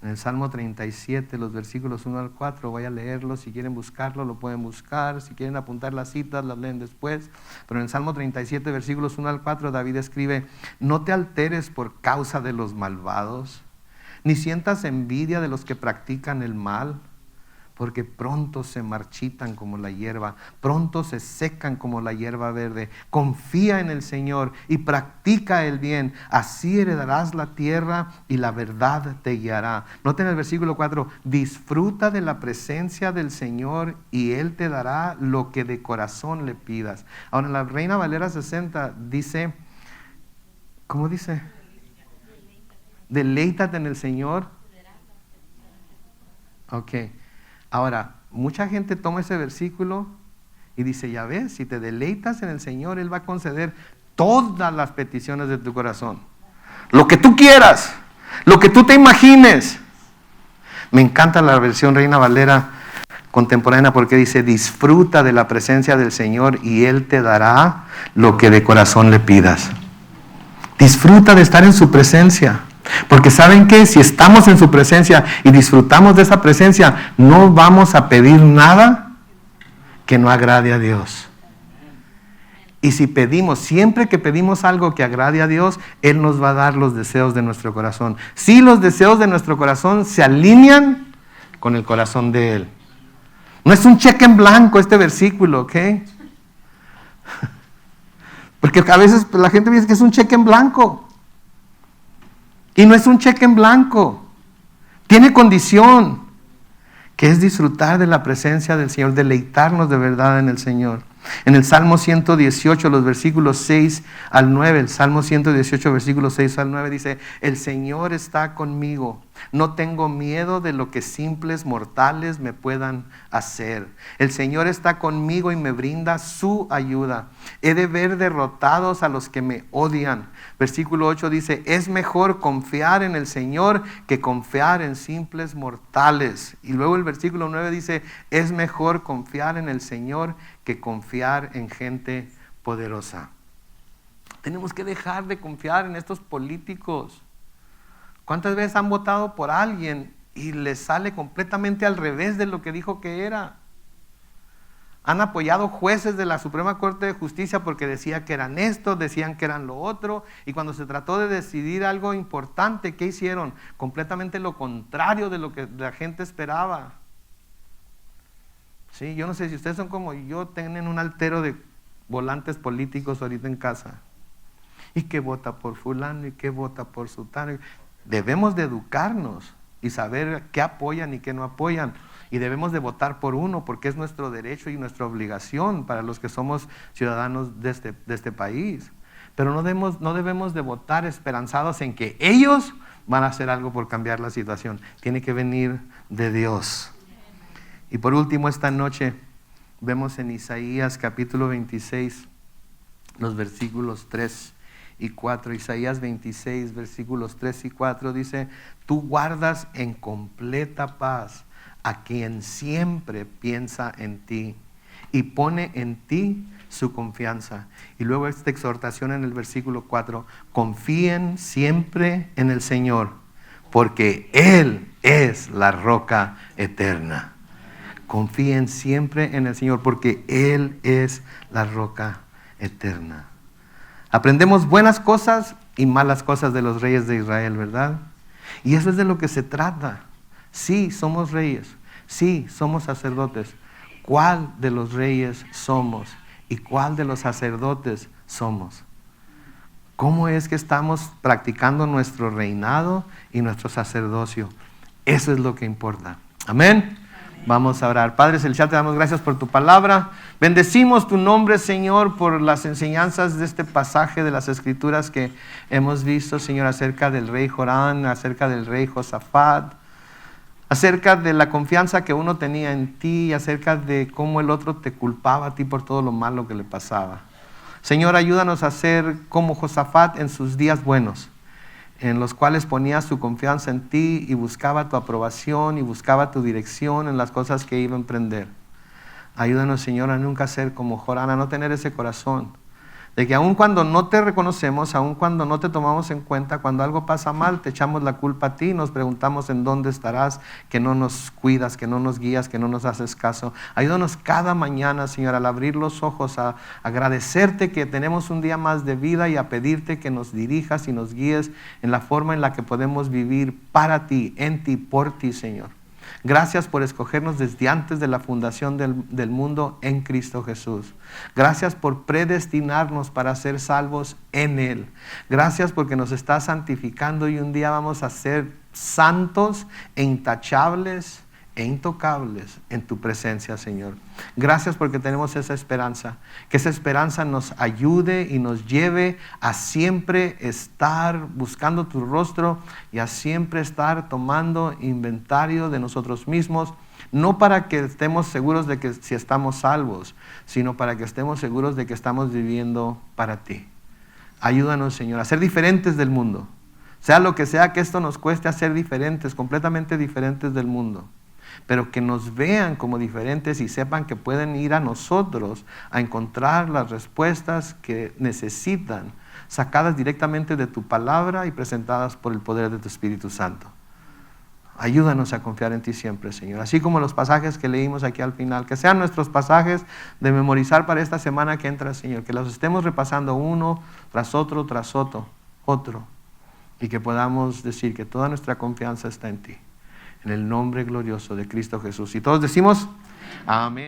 En el Salmo 37, los versículos 1 al 4, voy a leerlos. Si quieren buscarlo, lo pueden buscar. Si quieren apuntar las citas, las leen después. Pero en el Salmo 37, versículos 1 al 4, David escribe: no te alteres por causa de los malvados, ni sientas envidia de los que practican el mal, porque pronto se marchitan como la hierba, pronto se secan como la hierba verde. Confía en el Señor y practica el bien, así heredarás la tierra y la verdad te guiará. Noten el versículo 4, disfruta de la presencia del Señor y Él te dará lo que de corazón le pidas. Ahora en la Reina Valera 60 dice, ¿cómo dice? Deleítate en el Señor. Ok. Ahora, mucha gente toma ese versículo y dice, ya ves, si te deleitas en el Señor, Él va a conceder todas las peticiones de tu corazón. Lo que tú quieras, lo que tú te imagines. Me encanta la versión Reina Valera contemporánea porque dice, disfruta de la presencia del Señor y Él te dará lo que de corazón le pidas. Disfruta de estar en su presencia. Porque ¿saben qué? Si estamos en su presencia y disfrutamos de esa presencia, no vamos a pedir nada que no agrade a Dios. Y si pedimos, siempre que pedimos algo que agrade a Dios, Él nos va a dar los deseos de nuestro corazón. Si los deseos de nuestro corazón se alinean con el corazón de Él. No es un cheque en blanco este versículo, ¿ok? Porque a veces la gente dice que es un cheque en blanco. Y no es un cheque en blanco. Tiene condición, que es disfrutar de la presencia del Señor, deleitarnos de verdad en el Señor. En el Salmo 118, los versículos 6 al 9, el Salmo 118, versículos 6 al 9 dice, el Señor está conmigo, no tengo miedo de lo que simples mortales me puedan hacer. El Señor está conmigo y me brinda su ayuda. He de ver derrotados a los que me odian. Versículo 8 dice, es mejor confiar en el Señor que confiar en simples mortales. Y luego el versículo 9 dice, es mejor confiar en el Señor que confiar en gente poderosa. Tenemos que dejar de confiar en estos políticos. ¿Cuántas veces han votado por alguien y les sale completamente al revés de lo que dijo que era? Han apoyado jueces de la Suprema Corte de Justicia porque decían que eran esto, decían que eran lo otro, y cuando se trató de decidir algo importante, ¿qué hicieron? Completamente lo contrario de lo que la gente esperaba. Sí, yo no sé si ustedes son como yo, tienen un altero de volantes políticos ahorita en casa. Y que vota por fulano y que vota por sutano. Debemos de educarnos y saber qué apoyan y qué no apoyan. Y debemos de votar por uno porque es nuestro derecho y nuestra obligación para los que somos ciudadanos de este país. Pero no debemos de votar esperanzados en que ellos van a hacer algo por cambiar la situación. Tiene que venir de Dios. Y por último, esta noche vemos en Isaías capítulo 26, los versículos 3 y 4. Isaías 26, versículos 3 y 4 dice, tú guardas en completa paz a quien siempre piensa en ti y pone en ti su confianza. Y luego esta exhortación en el versículo 4, confíen siempre en el Señor, porque Él es la roca eterna. Confíen siempre en el Señor, porque Él es la roca eterna. Aprendemos buenas cosas y malas cosas de los reyes de Israel, ¿verdad? Y eso es de lo que se trata. Sí, somos reyes. Sí, somos sacerdotes. ¿Cuál de los reyes somos? ¿Y cuál de los sacerdotes somos? ¿Cómo es que estamos practicando nuestro reinado y nuestro sacerdocio? Eso es lo que importa. Amén. Vamos a orar. Padre Celestial, te damos gracias por tu palabra. Bendecimos tu nombre, Señor, por las enseñanzas de este pasaje de las Escrituras que hemos visto, Señor, acerca del rey Jorán, acerca del rey Josafat, acerca de la confianza que uno tenía en ti, acerca de cómo el otro te culpaba a ti por todo lo malo que le pasaba. Señor, ayúdanos a ser como Josafat en sus días buenos, en los cuales ponía su confianza en ti y buscaba tu aprobación y buscaba tu dirección en las cosas que iba a emprender. Ayúdanos, Señor, a nunca ser como Joram, a no tener ese corazón, de que aun cuando no te reconocemos, aun cuando no te tomamos en cuenta, cuando algo pasa mal, te echamos la culpa a ti y nos preguntamos en dónde estarás, que no nos cuidas, que no nos guías, que no nos haces caso. Ayúdanos cada mañana, Señor, al abrir los ojos, a agradecerte que tenemos un día más de vida y a pedirte que nos dirijas y nos guíes en la forma en la que podemos vivir para ti, en ti, por ti, Señor. Gracias por escogernos desde antes de la fundación del mundo en Cristo Jesús. Gracias por predestinarnos para ser salvos en Él. Gracias porque nos estás santificando y un día vamos a ser santos e intachables e intocables en tu presencia, Señor. Gracias porque tenemos esa esperanza, que esa esperanza nos ayude y nos lleve a siempre estar buscando tu rostro y a siempre estar tomando inventario de nosotros mismos, no para que estemos seguros de que si estamos salvos, sino para que estemos seguros de que estamos viviendo para ti. Ayúdanos, Señor, a ser diferentes del mundo, sea lo que sea que esto nos cueste, a ser diferentes, completamente diferentes del mundo, pero que nos vean como diferentes y sepan que pueden ir a nosotros a encontrar las respuestas que necesitan, sacadas directamente de tu palabra y presentadas por el poder de tu Espíritu Santo. Ayúdanos a confiar en ti siempre, Señor, así como los pasajes que leímos aquí al final, que sean nuestros pasajes de memorizar para esta semana que entra, Señor, que los estemos repasando uno tras otro, y que podamos decir que toda nuestra confianza está en ti. En el nombre glorioso de Cristo Jesús. Y todos decimos, amén.